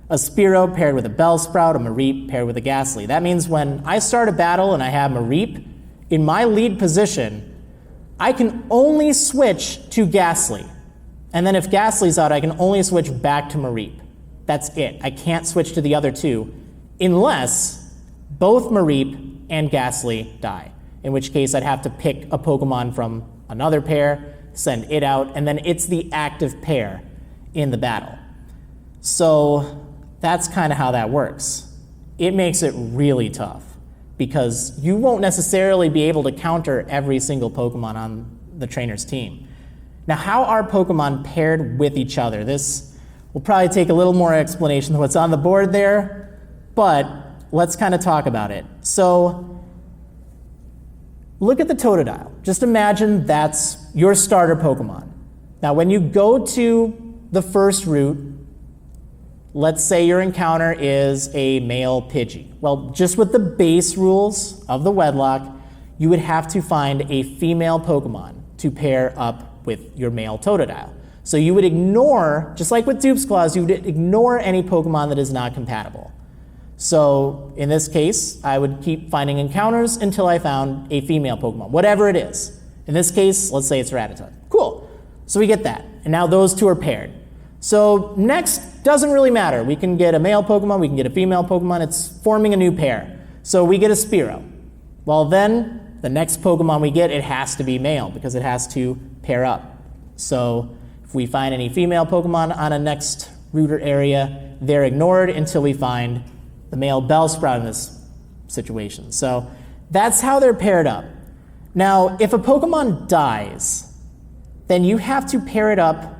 a Spearow paired with a Bellsprout, a Mareep paired with a Ghastly. That means when I start a battle and I have Mareep in my lead position, I can only switch to Ghastly. And then if Ghastly's out, I can only switch back to Mareep. That's it. I can't switch to the other 2 unless both Mareep and Ghastly die, in which case I'd have to pick a Pokemon from another pair, send it out, and then it's the active pair in the battle. So that's kind of how that works. It makes it really tough because you won't necessarily be able to counter every single Pokemon on the trainer's team. Now, how are Pokemon paired with each other? This will probably take a little more explanation than what's on the board there, but let's kind of talk about it. So look at the Totodile. Just imagine that's your starter Pokemon. Now, when you go to the first route, let's say your encounter is a male Pidgey. Well, just with the base rules of the Wedlock, you would have to find a female Pokemon to pair up with your male Totodile. So you would ignore, just like with Dupes Clause, you would ignore any Pokemon that is not compatible. So in this case, I would keep finding encounters until I found a female Pokemon, whatever it is. In this case, let's say it's Rattata. Cool. So we get that. And now those 2 are paired. So next doesn't really matter. We can get a male Pokemon, we can get a female Pokemon. It's forming a new pair. So we get a Spearow. Well then, the next Pokemon we get, it has to be male because it has to pair up. So if we find any female Pokemon on a next route or area, they're ignored until we find the male Bellsprout in this situation. So that's how they're paired up. Now, if a Pokemon dies, then you have to pair it up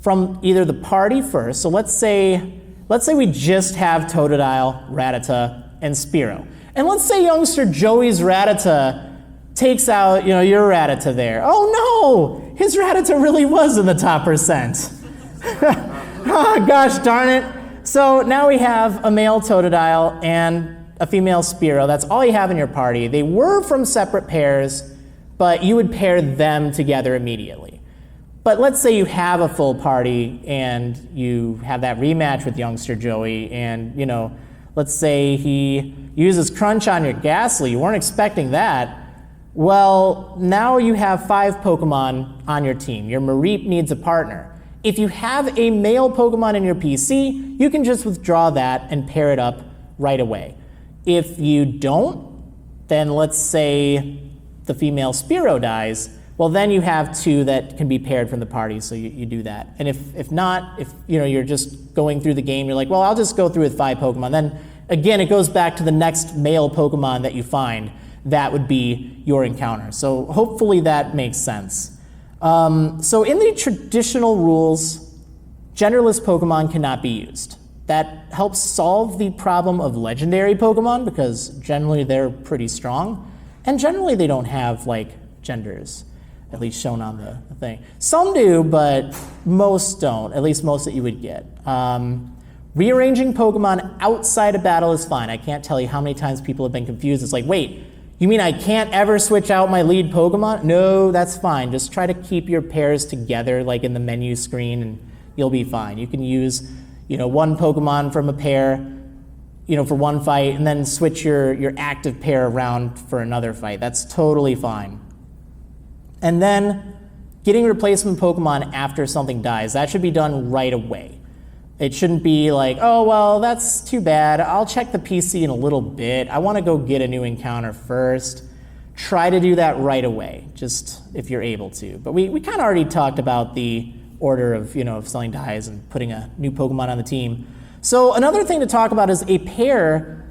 from either the party first. So let's say we just have Totodile, Rattata, and Spearow. And let's say youngster Joey's Rattata takes out, your Rattata there. Oh no, his Rattata really was in the top percent. Oh, gosh darn it. So now we have a male Totodile and a female Spearow. That's all you have in your party. They were from separate pairs, but you would pair them together immediately. But let's say you have a full party and you have that rematch with youngster Joey and, let's say he uses Crunch on your Ghastly. You weren't expecting that. Well, now you have 5 Pokemon on your team. Your Mareep needs a partner. If you have a male Pokemon in your PC, you can just withdraw that and pair it up right away. If you don't, then let's say the female Spearow dies, well then you have 2 that can be paired from the party, so you do that. And if not, if you're just going through the game, you're like, well, I'll just go through with 5 Pokemon, then again it goes back to the next male Pokemon that you find. That would be your encounter. So hopefully that makes sense. So in the traditional rules, genderless Pokemon cannot be used. That helps solve the problem of legendary Pokemon because generally they're pretty strong, and generally they don't have genders, at least shown on the thing. Some do, but most don't, at least most that you would get. Rearranging Pokemon outside of battle is fine. I can't tell you how many times people have been confused. It's like, wait, you mean I can't ever switch out my lead Pokemon? No, that's fine. Just try to keep your pairs together, like in the menu screen, and you'll be fine. You can use, one Pokemon from a pair, for one fight, and then switch your active pair around for another fight. That's totally fine. And then getting replacement Pokemon after something dies, that should be done right away. It shouldn't be like, oh, well, that's too bad. I'll check the PC in a little bit. I want to go get a new encounter first. Try to do that right away, just if you're able to. But we kind of already talked about the order of, if something dies and putting a new Pokemon on the team. So another thing to talk about is a pair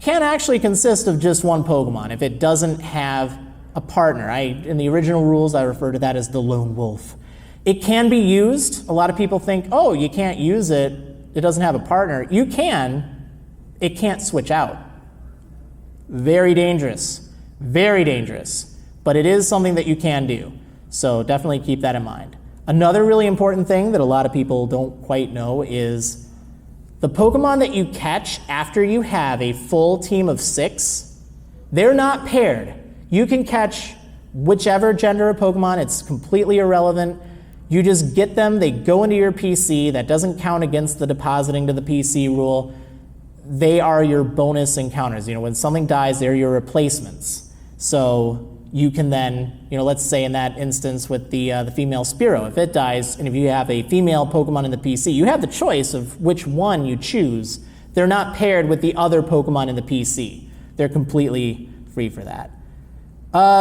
can actually consist of just one Pokemon if it doesn't have a partner. In the original rules, I refer to that as the lone wolf. It can be used. A lot of people think, oh, you can't use it. It doesn't have a partner. You can. It can't switch out. Very dangerous. Very dangerous. But it is something that you can do. So definitely keep that in mind. Another really important thing that a lot of people don't quite know is the Pokemon that you catch after you have a full team of 6, they're not paired. You can catch whichever gender of Pokemon. It's completely irrelevant. You just get them, they go into your PC. That doesn't count against the depositing to the PC rule. They are your bonus encounters. When something dies, they're your replacements. So you can then, let's say in that instance with the female Spearow, if it dies and if you have a female Pokemon in the PC, you have the choice of which one you choose. They're not paired with the other Pokemon in the PC. They're completely free for that.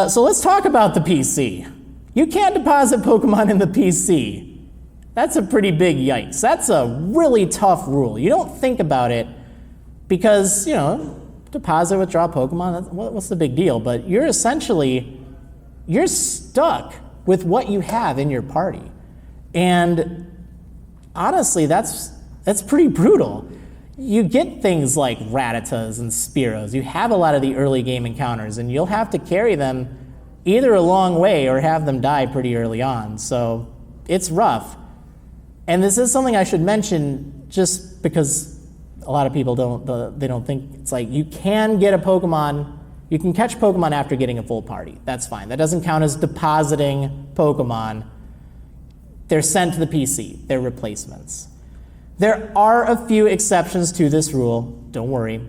So let's talk about the PC. You can't deposit Pokemon in the PC. That's a pretty big yikes. That's a really tough rule. You don't think about it because, deposit, withdraw Pokemon, what's the big deal? But you're stuck with what you have in your party. And honestly, that's pretty brutal. You get things like Rattatas and Spearows. You have a lot of the early game encounters, and you'll have to carry them either a long way or have them die pretty early on. So it's rough. And this is something I should mention just because a lot of people don't think, it's like you can get a Pokemon, you can catch Pokemon after getting a full party. That's fine. That doesn't count as depositing Pokemon. They're sent to the PC. They're replacements. There are a few exceptions to this rule. Don't worry.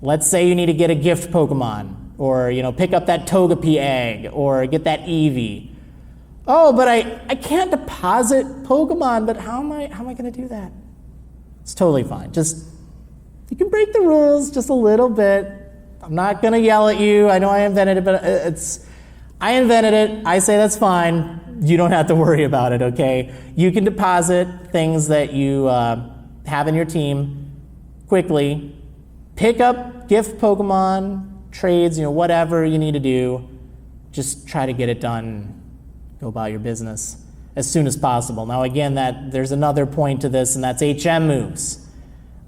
Let's say you need to get a gift Pokemon, or pick up that Togepi egg, or get that Eevee. Oh, but I can't deposit Pokemon, but how am I going to do that? It's totally fine. You can break the rules just a little bit. I'm not going to yell at you. I know I invented it, but I invented it. I say that's fine. You don't have to worry about it, okay? You can deposit things that you have in your team quickly. Pick up gift Pokemon, trades, whatever you need to do. Just try to get it done. Go about your business as soon as possible. Now again, there's another point to this, and that's HM moves.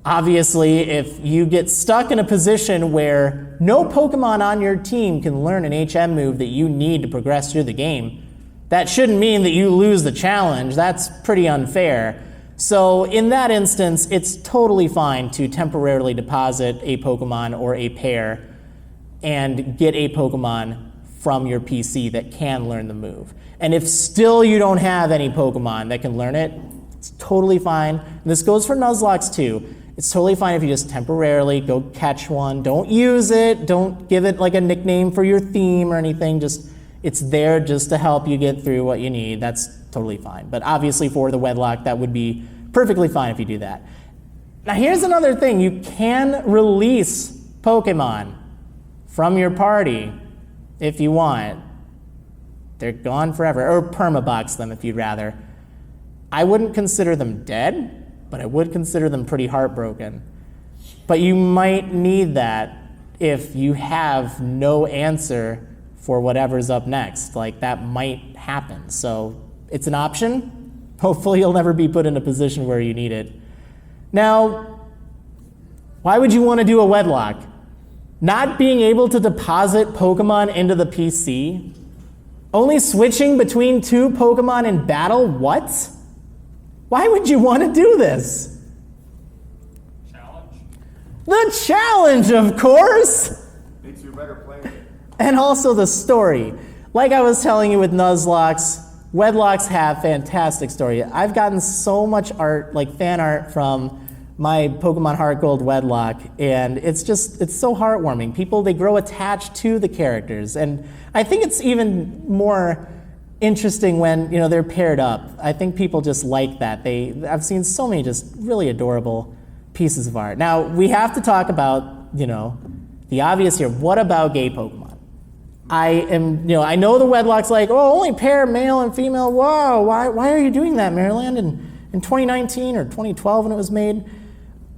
Obviously, if you get stuck in a position where no Pokemon on your team can learn an HM move that you need to progress through the game, that shouldn't mean that you lose the challenge. That's pretty unfair. So in that instance, it's totally fine to temporarily deposit a Pokemon or a pair and get a Pokemon from your PC that can learn the move. And if still you don't have any Pokemon that can learn it, it's totally fine. And this goes for Nuzlockes too. It's totally fine if you just temporarily go catch one. Don't use it. Don't give it like a nickname for your theme or anything. It's there just to help you get through what you need. That's totally fine. But obviously for the Wedlock, that would be perfectly fine if you do that. Now here's another thing. You can release Pokemon from your party if you want. They're gone forever, or permabox them if you'd rather. I wouldn't consider them dead, but I would consider them pretty heartbroken. But you might need that if you have no answer for whatever's up next. Like, that might happen. So it's an option. Hopefully you'll never be put in a position where you need it. Now, why would you want to do a Wedlock? Not being able to deposit Pokemon into the PC? Only switching between two Pokemon in battle? What? Why would you want to do this? Challenge. The challenge, of course! Makes you a better player. And also the story. Like I was telling you with Nuzlockes, Wedlocks have fantastic story. I've gotten so much art, like fan art from my Pokemon Heart Gold Wedlocke, and it's so heartwarming. People, they grow attached to the characters, and I think it's even more interesting when, you know, they're paired up. I think people just like that. I've seen so many just really adorable pieces of art. Now, we have to talk about, you know, the obvious here. What about gay Pokemon? I know the Wedlocke's like, oh, only pair male and female. Whoa, why are you doing that, Marriland? In 2019 or 2012 when it was made?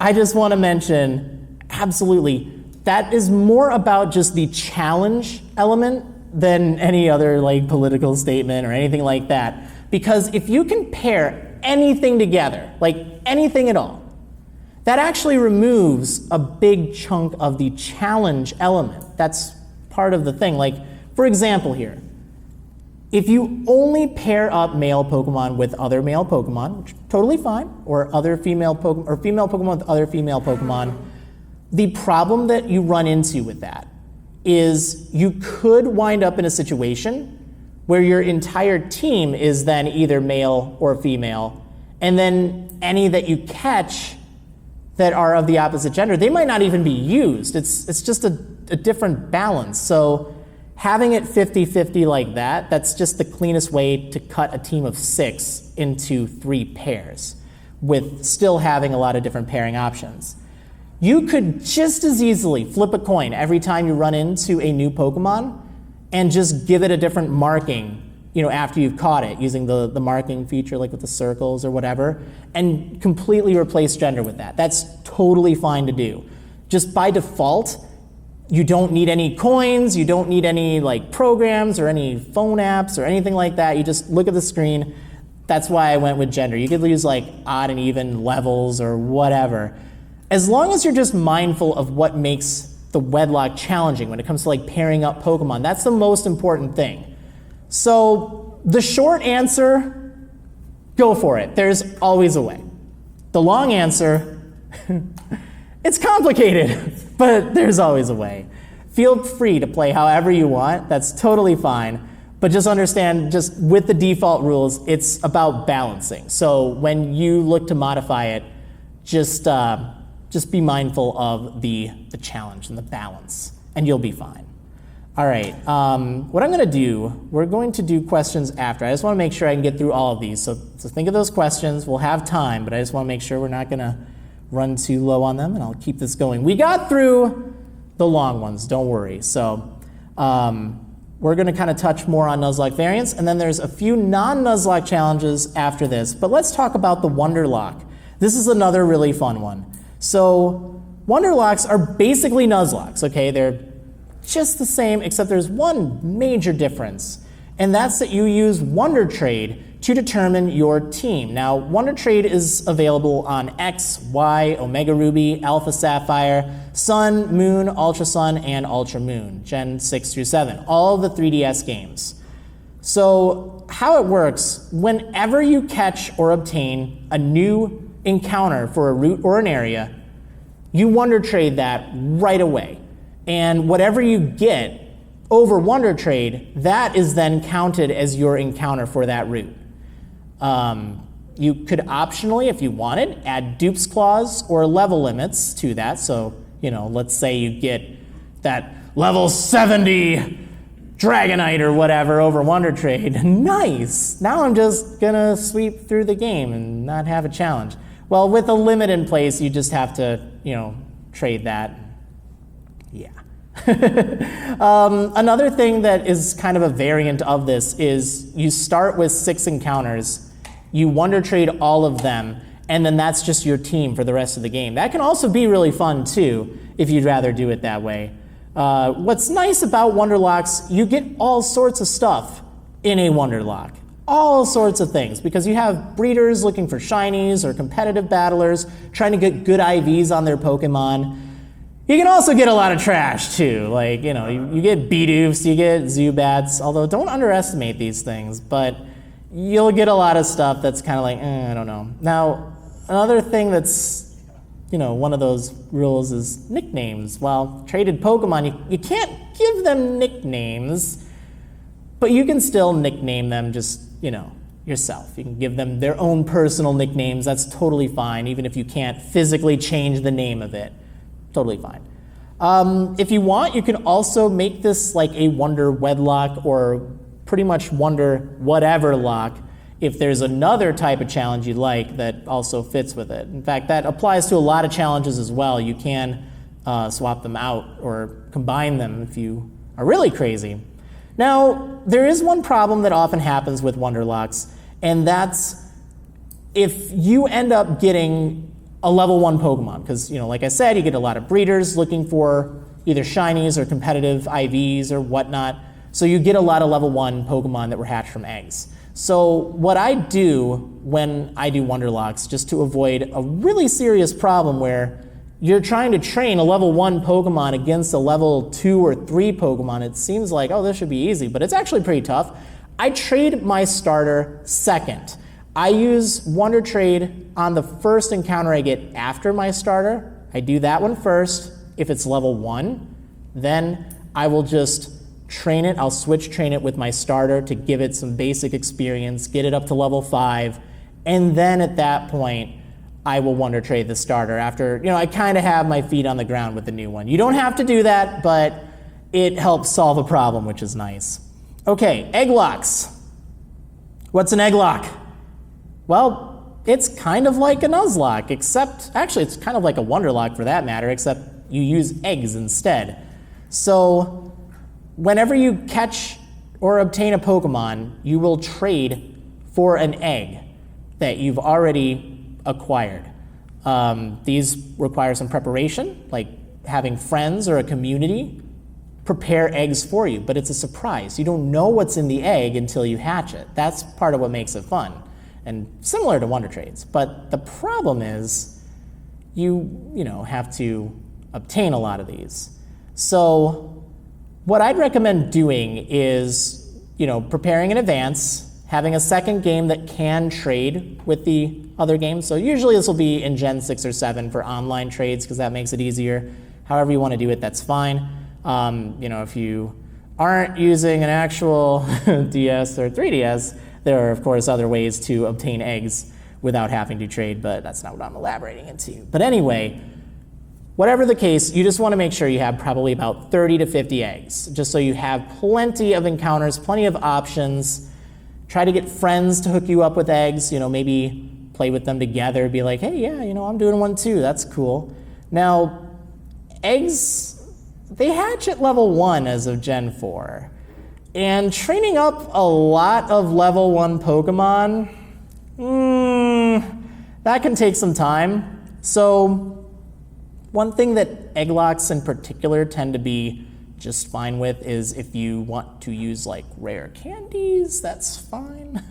I just want to mention, absolutely, that is more about just the challenge element than any other like political statement or anything like that. Because if you can pair anything together, like anything at all, that actually removes a big chunk of the challenge element. That's part of the thing. Like, for example here, if you only pair up male Pokemon with other male Pokemon, which is totally fine, or other female Pokemon, or female Pokemon with other female Pokemon, the problem that you run into with that is you could wind up in a situation where your entire team is then either male or female, and then any that you catch that are of the opposite gender, they might not even be used. It's just a different balance. So having it 50-50 like that, that's just the cleanest way to cut a team of 6 into 3 pairs with still having a lot of different pairing options. You could just as easily flip a coin every time you run into a new Pokemon and just give it a different marking, you know, after you've caught it, using the marking feature like with the circles or whatever, and completely replace gender with that. That's totally fine to do. Just by default, you don't need any coins, you don't need any like programs or any phone apps or anything like that. You just look at the screen. That's why I went with gender. You could use like odd and even levels or whatever. As long as you're just mindful of what makes the Wedlocke challenging when it comes to like pairing up Pokemon, that's the most important thing. So the short answer, go for it. There's always a way. The long answer, it's complicated, but there's always a way. Feel free to play however you want. That's totally fine. But just understand, just with the default rules, it's about balancing. So when you look to modify it, just be mindful of the challenge and the balance, and you'll be fine. All right, what I'm gonna do, we're going to do questions after. I just wanna make sure I can get through all of these. So think of those questions. We'll have time, but I just wanna make sure we're not gonna run too low on them, and I'll keep this going. We got through the long ones, don't worry. So we're gonna kind of touch more on Nuzlocke variants, and then there's a few non-Nuzlocke challenges after this, but let's talk about the Wonderlocke. This is another really fun one. So Wonderlocks are basically Nuzlockes, okay? They're just the same, except there's one major difference, and that's that you use Wonder Trade to determine your team. Now, Wonder Trade is available on X, Y, Omega Ruby, Alpha Sapphire, Sun, Moon, Ultra Sun, and Ultra Moon, Gen 6 through 7, all the 3DS games. So how it works, whenever you catch or obtain a new encounter for a route or an area, you Wonder Trade that right away. And whatever you get over Wonder Trade, that is then counted as your encounter for that route. You could optionally, if you wanted, add dupes clause or level limits to that. So, you know, let's say you get that level 70 Dragonite or whatever over Wonder Trade. Nice! Now I'm just gonna sweep through the game and not have a challenge. Well, with a limit in place, you just have to, you know, trade that. Yeah. Another thing that is kind of a variant of this is you start with 6 encounters, you Wonder Trade all of them, and then that's just your team for the rest of the game. That can also be really fun too, if you'd rather do it that way. What's nice about Wonderlocks, you get all sorts of stuff in a Wonderlocke. All sorts of things, because you have breeders looking for shinies or competitive battlers trying to get good IVs on their Pokemon. You can also get a lot of trash too, like, you know, you get Bidoofs, you get Zubats, although don't underestimate these things, but you'll get a lot of stuff that's kind of like, I don't know. Now, another thing that's, you know, one of those rules is nicknames. Well, traded Pokemon, you can't give them nicknames, but you can still nickname them just yourself. You can give them their own personal nicknames. That's totally fine, even if you can't physically change the name of it. Totally fine. If you want, you can also make this like a Wonder Wedlock or pretty much Wonder whatever lock if there's another type of challenge you like that also fits with it. In fact, that applies to a lot of challenges as well. You can swap them out or combine them if you are really crazy. Now, there is one problem that often happens with Wonderlocks, and that's if you end up getting a level 1 Pokemon, because like I said, you get a lot of breeders looking for either shinies or competitive IVs or whatnot, so you get a lot of level 1 Pokemon that were hatched from eggs. So what I do when I do Wonderlocks, just to avoid a really serious problem where you're trying to train a level 1 Pokemon against a level 2 or 3 Pokemon, it seems like, oh, this should be easy, but it's actually pretty tough. I trade my starter second. I use Wonder Trade on the first encounter I get after my starter. I do that one first. If it's level 1, then I will just train it. I'll switch train it with my starter to give it some basic experience, get it up to level 5, and then at that point, I will Wonder Trade the starter after, I kind of have my feet on the ground with the new one. You don't have to do that, but it helps solve a problem, which is nice. Okay, Egglocks. What's an Egglocke? Well, it's kind of like a Nuzlocke, except, actually it's kind of like a Wonderlocke for that matter, except you use eggs instead. So whenever you catch or obtain a Pokemon, you will trade for an egg that you've already acquired. These require some preparation, like having friends or a community prepare eggs for you, but it's a surprise. You don't know what's in the egg until you hatch it. That's part of what makes it fun, and similar to Wonder Trades. But the problem is you have to obtain a lot of these. So what I'd recommend doing is preparing in advance, having a second game that can trade with the other games. So usually this will be in Gen 6 or 7 for online trades because that makes it easier. However you want to do it, that's fine. If you aren't using an actual DS or 3DS, there are of course other ways to obtain eggs without having to trade, but that's not what I'm elaborating into. But anyway, whatever the case, you just want to make sure you have probably about 30 to 50 eggs, just so you have plenty of encounters, plenty of options. Try to get friends to hook you up with eggs, maybe play with them together, be like, hey, yeah, I'm doing one too, that's cool. Now, eggs, they hatch at level 1 as of Gen 4. And training up a lot of level 1 Pokemon, that can take some time. So one thing that Egglocks in particular tend to be just fine with is if you want to use like rare candies, that's fine.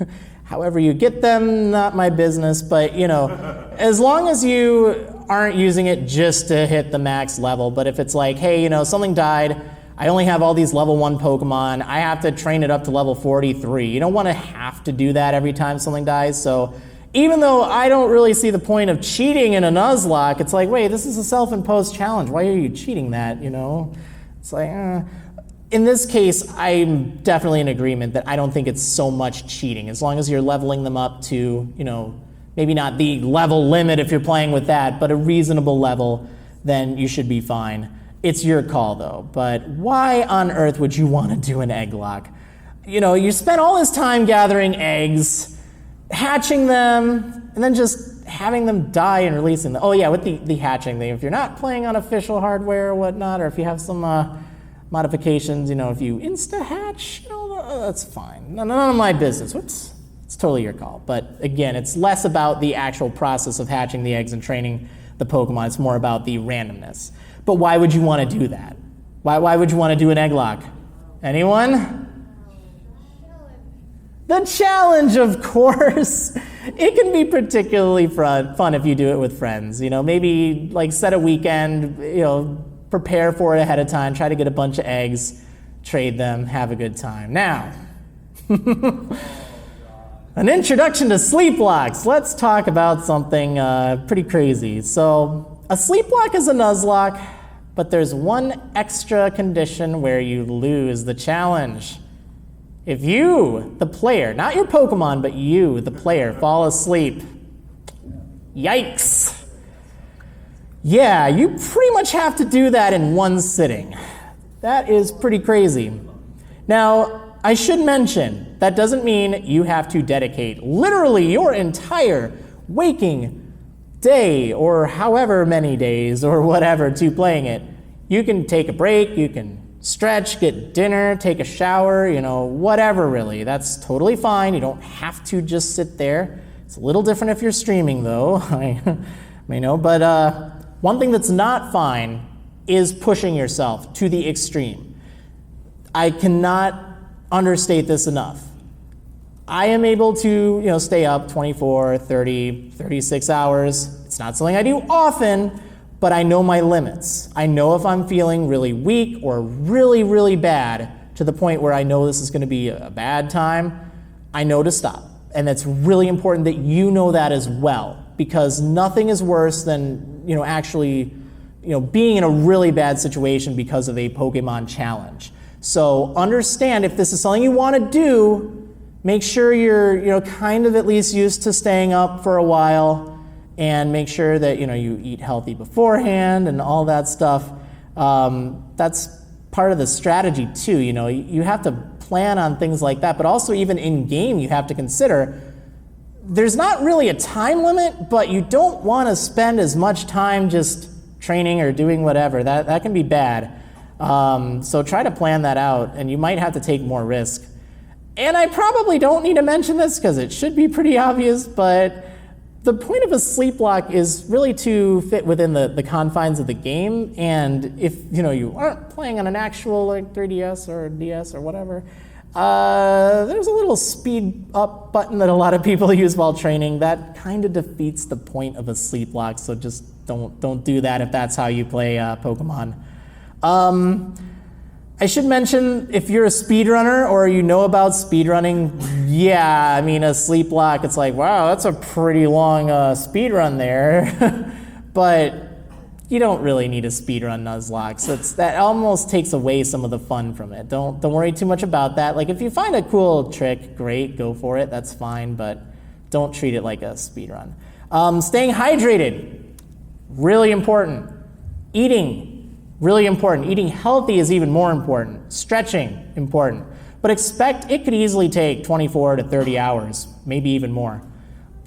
However you get them, not my business, but as long as you aren't using it just to hit the max level, but if it's like, hey, something died, I only have all these level 1 Pokemon, I have to train it up to level 43. You don't want to have to do that every time something dies, so even though I don't really see the point of cheating in a Nuzlocke, it's like, wait, this is a self-imposed challenge, why are you cheating that, It's like, in this case, I'm definitely in agreement that I don't think it's so much cheating. As long as you're leveling them up to, maybe not the level limit if you're playing with that, but a reasonable level, then you should be fine. It's your call though, but why on earth would you want to do an Egglocke? You spent all this time gathering eggs, hatching them, and then just having them die and releasing them. Oh yeah, with the hatching thing, if you're not playing on official hardware or whatnot, or if you have some modifications, if you insta-hatch, that's fine. None of my business. It's totally your call. But again, it's less about the actual process of hatching the eggs and training the Pokemon. It's more about the randomness. But why would you want to do that? Why would you want to do an Egglocke? Anyone? The challenge, of course. It can be particularly fun if you do it with friends. Maybe like set a weekend, prepare for it ahead of time, try to get a bunch of eggs, trade them, have a good time. Now, an introduction to Sleeplocks. Let's talk about something pretty crazy. So a Sleeplocke is a Nuzlocke, but there's one extra condition where you lose the challenge. If you, the player, not your Pokemon, but you, the player, fall asleep, yikes. Yeah, you pretty much have to do that in one sitting. That is pretty crazy. Now, I should mention, that doesn't mean you have to dedicate literally your entire waking day or however many days or whatever to playing it. You can take a break, you can stretch, get dinner, take a shower, whatever really. That's totally fine. You don't have to just sit there. It's a little different if you're streaming though, I may know. But one thing that's not fine is pushing yourself to the extreme. I cannot understate this enough. I am able to, stay up 24, 30, 36 hours. It's not something I do often, but I know my limits. I know if I'm feeling really weak or really, really bad to the point where I know this is going to be a bad time, I know to stop. And it's really important that you know that as well, because nothing is worse than, actually, being in a really bad situation because of a Pokemon challenge. So understand if this is something you want to do, make sure you're, kind of at least used to staying up for a while, and make sure that, you eat healthy beforehand and all that stuff. That's part of the strategy too. You have to plan on things like that, but also even in game, you have to consider there's not really a time limit, but you don't want to spend as much time just training or doing whatever. That can be bad. So try to plan that out, and you might have to take more risk. And I probably don't need to mention this because it should be pretty obvious, but the point of a Sleeplocke is really to fit within the confines of the game. And if you aren't playing on an actual 3DS or DS or whatever, there's a little speed up button that a lot of people use while training. That kind of defeats the point of a Sleeplocke, so just don't do that if that's how you play Pokemon. I should mention, if you're a speedrunner or you know about speedrunning, yeah, a Sleeplocke, it's like, wow, that's a pretty long speedrun there. But you don't really need a speedrun Nuzlockes. That almost takes away some of the fun from it. Don't worry too much about that. Like, if you find a cool trick, great, go for it, that's fine, but don't treat it like a speedrun. Staying hydrated, really important. Eating, really important. Eating healthy is even more important. Stretching, important. But expect it could easily take 24 to 30 hours, maybe even more.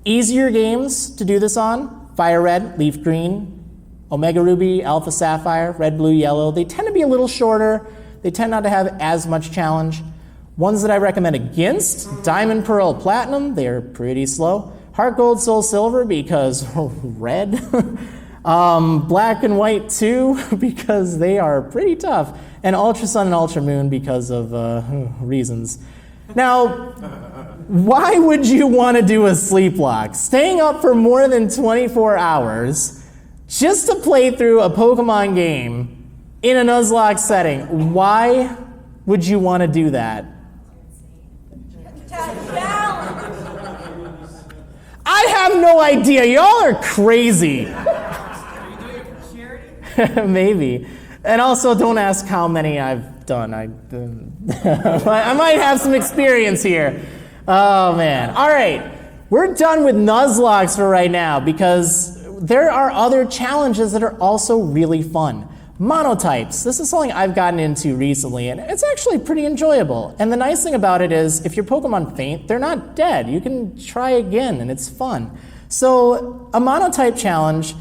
Easier games to do this on: Fire Red, Leaf Green, Omega Ruby, Alpha Sapphire, Red, Blue, Yellow. They tend to be a little shorter. They tend not to have as much challenge. Ones that I recommend against: Diamond, Pearl, Platinum. They're pretty slow. Heart Gold, Soul Silver, because red. Black and White too, because they are pretty tough, and Ultra Sun and Ultra Moon because of reasons. Now, why would you want to do a Sleeplocke? Staying up for more than 24 hours just to play through a Pokemon game in a Nuzlocke setting. Why would you want to do that? I have no idea. Y'all are crazy. Maybe. And also, don't ask how many I've done. I might have some experience here. Oh, man. All right. We're done with Nuzlockes for right now because there are other challenges that are also really fun. Monotypes. This is something I've gotten into recently, and it's actually pretty enjoyable. And the nice thing about it is, if your Pokemon faint, they're not dead. You can try again, and it's fun. So, a Monotype challenge,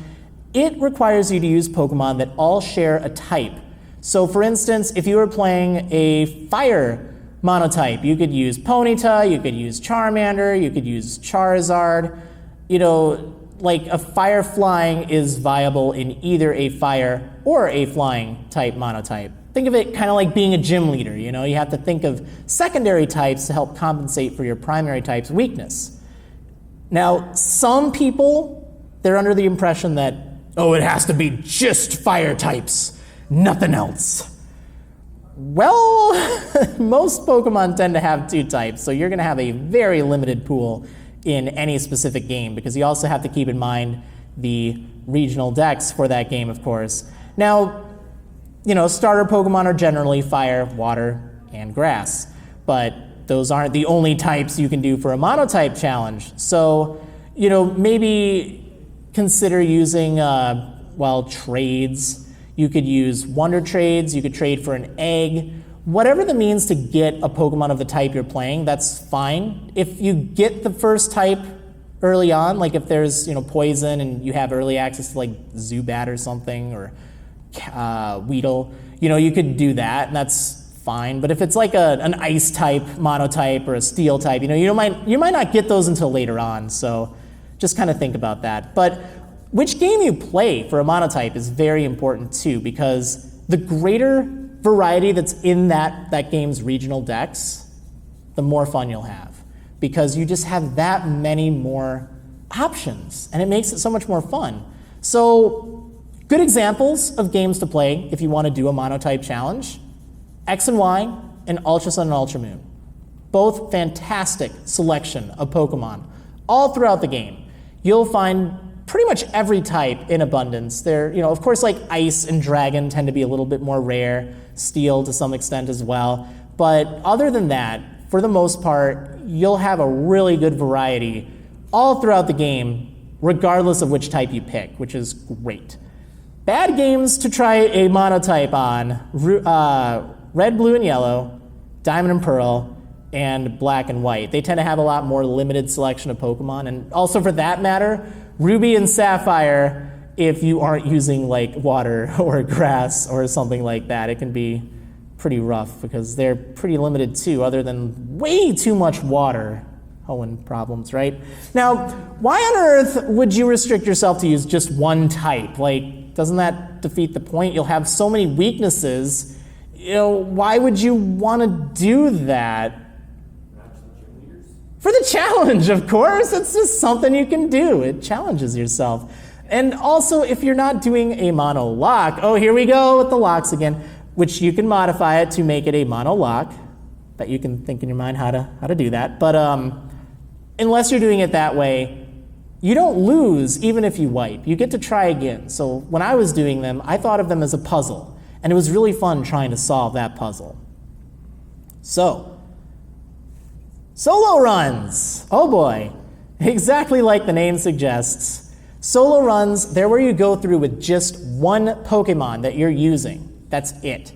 it requires you to use Pokemon that all share a type. So for instance, if you were playing a fire Monotype, you could use Ponyta, you could use Charmander, you could use Charizard. Like a fire flying is viable in either a fire or a flying type Monotype. Think of it kind of like being a gym leader, you have to think of secondary types to help compensate for your primary type's weakness. Now, some people, they're under the impression that, oh, it has to be just fire types, nothing else. Well, most Pokemon tend to have two types, so you're going to have a very limited pool in any specific game, because you also have to keep in mind the regional decks for that game, of course. Now, starter Pokemon are generally fire, water, and grass, but those aren't the only types you can do for a monotype challenge. So, you know, maybe consider using, well, trades. You could use wonder trades, you could trade for an egg. Whatever the means to get a Pokemon of the type you're playing, that's fine. If you get the first type early on, like if there's, you know, poison and you have early access to like Zubat or something, or Weedle, you know, you could do that, and that's fine. But if it's like an ice type monotype or a steel type, you know, you might not get those until later on. So just kind of think about that. But which game you play for a monotype is very important too, because the greater variety that's in that game's regional dex, the more fun you'll have, because you just have that many more options, and it makes it so much more fun. So good examples of games to play if you want to do a monotype challenge: X and Y and Ultra Sun and Ultra Moon. Both fantastic selection of Pokemon all throughout the game. You'll find pretty much every type in abundance. They're, you know, of course, like Ice and Dragon tend to be a little bit more rare, Steel to some extent as well. But other than that, for the most part, you'll have a really good variety all throughout the game, regardless of which type you pick, which is great. Bad games to try a monotype on: Red, Blue, and Yellow, Diamond and Pearl, and Black and White. They tend to have a lot more limited selection of Pokemon, and also for that matter, Ruby and Sapphire, if you aren't using like water or grass or something like that, it can be pretty rough because they're pretty limited too, other than way too much water. Hoenn problems, right? Now, why on earth would you restrict yourself to use just one type? Like, doesn't that defeat the point? You'll have so many weaknesses. You know, why would you want to do that? For the challenge, of course. It's just something you can do. It challenges yourself. And also, if you're not doing a mono-lock, oh, here we go with the locks again, which you can modify it to make it a mono-lock. That you can think in your mind how to do that. But unless you're doing it that way, you don't lose even if you wipe. You get to try again. So when I was doing them, I thought of them as a puzzle. And it was really fun trying to solve that puzzle. So, solo runs. Oh boy. Exactly like the name suggests. Solo runs, they're where you go through with just one Pokemon that you're using. That's it.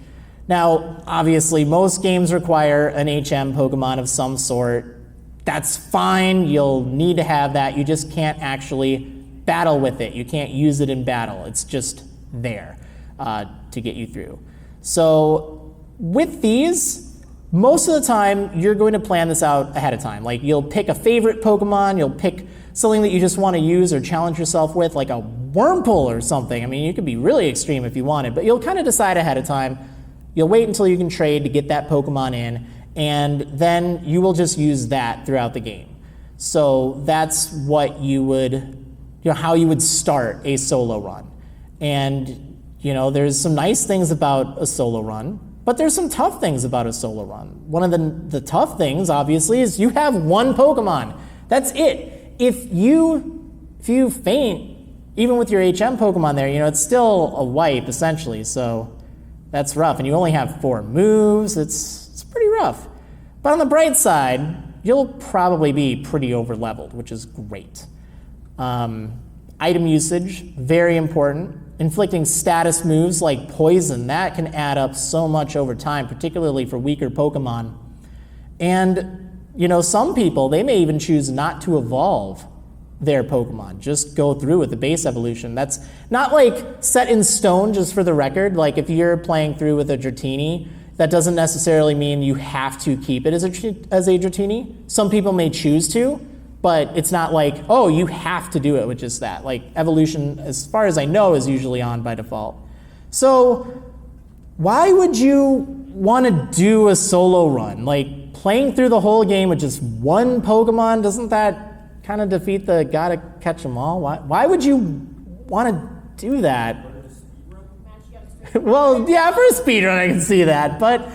Now, obviously, most games require an HM Pokemon of some sort. That's fine. You'll need to have that. You just can't actually battle with it. You can't use it in battle. It's just there to get you through. So with these, most of the time, you're going to plan this out ahead of time. Like, you'll pick a favorite Pokemon. You'll pick something that you just want to use or challenge yourself with, like a Wurmple or something. I mean, you could be really extreme if you wanted, but you'll kind of decide ahead of time. You'll wait until you can trade to get that Pokemon in, and then you will just use that throughout the game. So that's what you would, how you would start a solo run. And, there's some nice things about a solo run, but there's some tough things about a solo run. One of the tough things, obviously, is you have one Pokemon. That's it. If you faint, even with your HM Pokemon there, it's still a wipe, essentially, so that's rough. And you only have 4 moves. It's pretty rough. But on the bright side, you'll probably be pretty over-leveled, which is great. Item usage, very important. Inflicting status moves like Poison, that can add up so much over time, particularly for weaker Pokemon. And, some people, they may even choose not to evolve their Pokemon. Just go through with the base evolution. That's not like set in stone, just for the record. Like if you're playing through with a Dratini, that doesn't necessarily mean you have to keep it as a Dratini. Some people may choose to, but it's not like, oh, you have to do it with just that. Like evolution, as far as I know, is usually on by default. So why would you want to do a solo run? Like playing through the whole game with just one Pokemon, doesn't that kind of defeat the gotta catch them all? Why would you want to do that? Well, yeah, for a speedrun I can see that, but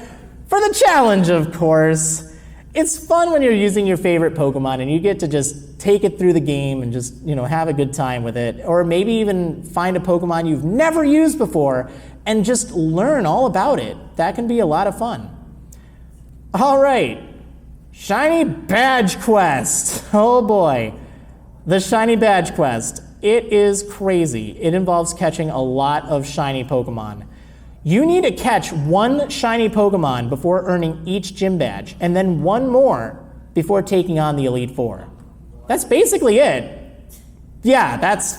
for the challenge, of course, it's fun when you're using your favorite Pokemon and you get to just take it through the game and just, have a good time with it. Or maybe even find a Pokemon you've never used before and just learn all about it. That can be a lot of fun. All right, Shiny Badge Quest. Oh boy. The Shiny Badge Quest. It is crazy. It involves catching a lot of shiny Pokemon. You need to catch one shiny Pokemon before earning each gym badge, and then one more before taking on the Elite Four. That's basically it. Yeah, that's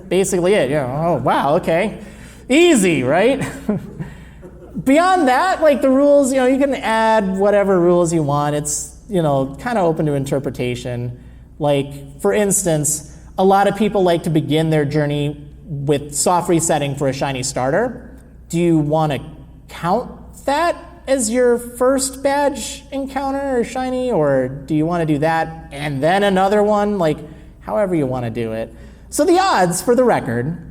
basically it. Yeah. Oh, wow, okay. Easy, right? Beyond that, like the rules, you can add whatever rules you want. It's, kind of open to interpretation. Like, for instance, a lot of people like to begin their journey with soft resetting for a shiny starter. Do you want to count that as your first badge encounter or shiny, or do you want to do that and then another one? Like, however you want to do it. So the odds, for the record,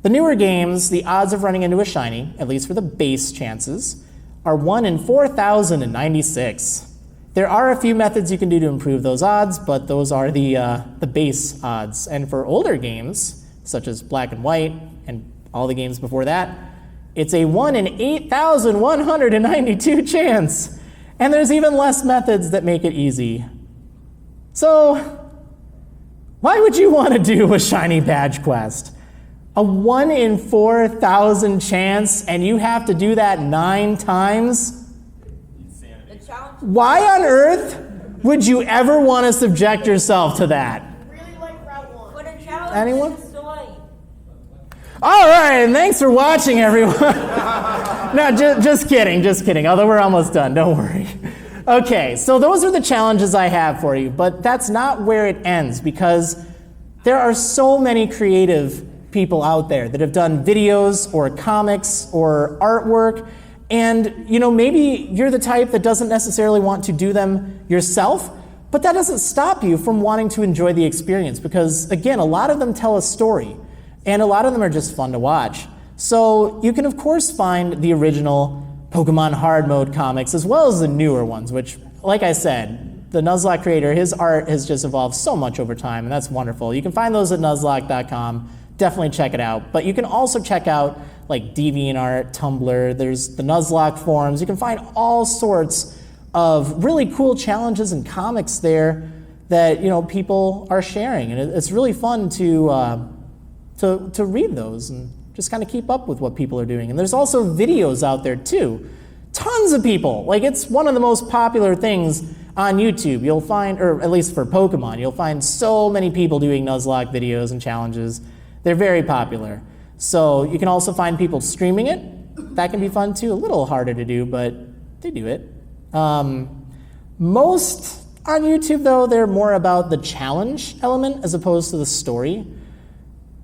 the newer games, the odds of running into a shiny, at least for the base chances, are 1 in 4,096. There are a few methods you can do to improve those odds, but those are the base odds. And for older games, such as Black and White and all the games before that, it's a 1 in 8,192 chance. And there's even less methods that make it easy. So, why would you want to do a shiny badge quest? A 1 in 4,000 chance, and you have to do that 9 times? Why on earth would you ever want to subject yourself to that? Really like Route 1. But a challenge Anyone? is story. All right, and thanks for watching, everyone. No, just kidding. Although we're almost done, don't worry. Okay, so those are the challenges I have for you, but that's not where it ends, because there are so many creative people out there that have done videos or comics or artwork, and maybe you're the type that doesn't necessarily want to do them yourself, but that doesn't stop you from wanting to enjoy the experience, because again, a lot of them tell a story, and a lot of them are just fun to watch. So you can of course find the original Pokemon Hard Mode comics as well as the newer ones, which, like I said, the Nuzlocke creator, his art has just evolved so much over time, and that's wonderful. You can find those at Nuzlocke.com. Definitely check it out. But you can also check out like DeviantArt, Tumblr, there's the Nuzlocke forums. You can find all sorts of really cool challenges and comics there that people are sharing, and it's really fun to read those and just kind of keep up with what people are doing. And there's also videos out there too. Tons of people. Like, it's one of the most popular things on YouTube. You'll find, or at least for Pokemon, you'll find so many people doing Nuzlocke videos and challenges. They're very popular. So you can also find people streaming it. That can be fun too. A little harder to do, but they do it. Most on YouTube, though, they're more about the challenge element as opposed to the story.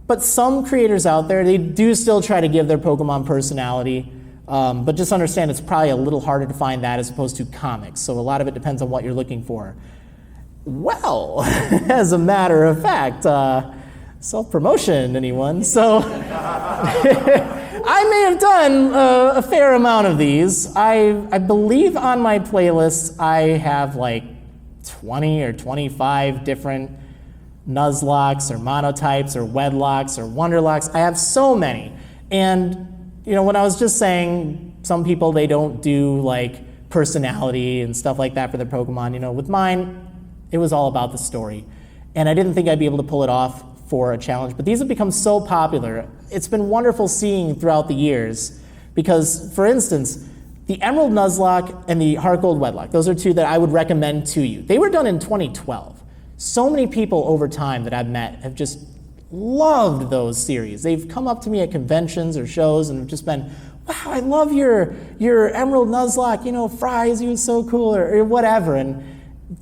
But some creators out there, they do still try to give their Pokemon personality, but just understand it's probably a little harder to find that as opposed to comics. So a lot of it depends on what you're looking for. Well, as a matter of fact, self-promotion, anyone? So I may have done a fair amount of these. I believe on my playlist I have like 20 or 25 different Nuzlockes or Monotypes or Wedlockes or Wonderlocks. I have so many. And when I was just saying, some people, they don't do like personality and stuff like that for their Pokemon. With mine, it was all about the story. And I didn't think I'd be able to pull it off for a challenge, but these have become so popular. It's been wonderful seeing throughout the years, because, for instance, the Emerald Nuzlocke and the Heart Gold Wedlock, those are two that I would recommend to you. They were done in 2012. So many people over time that I've met have just loved those series. They've come up to me at conventions or shows and have just been, wow, I love your Emerald Nuzlocke, Fries, you was so cool, or whatever. And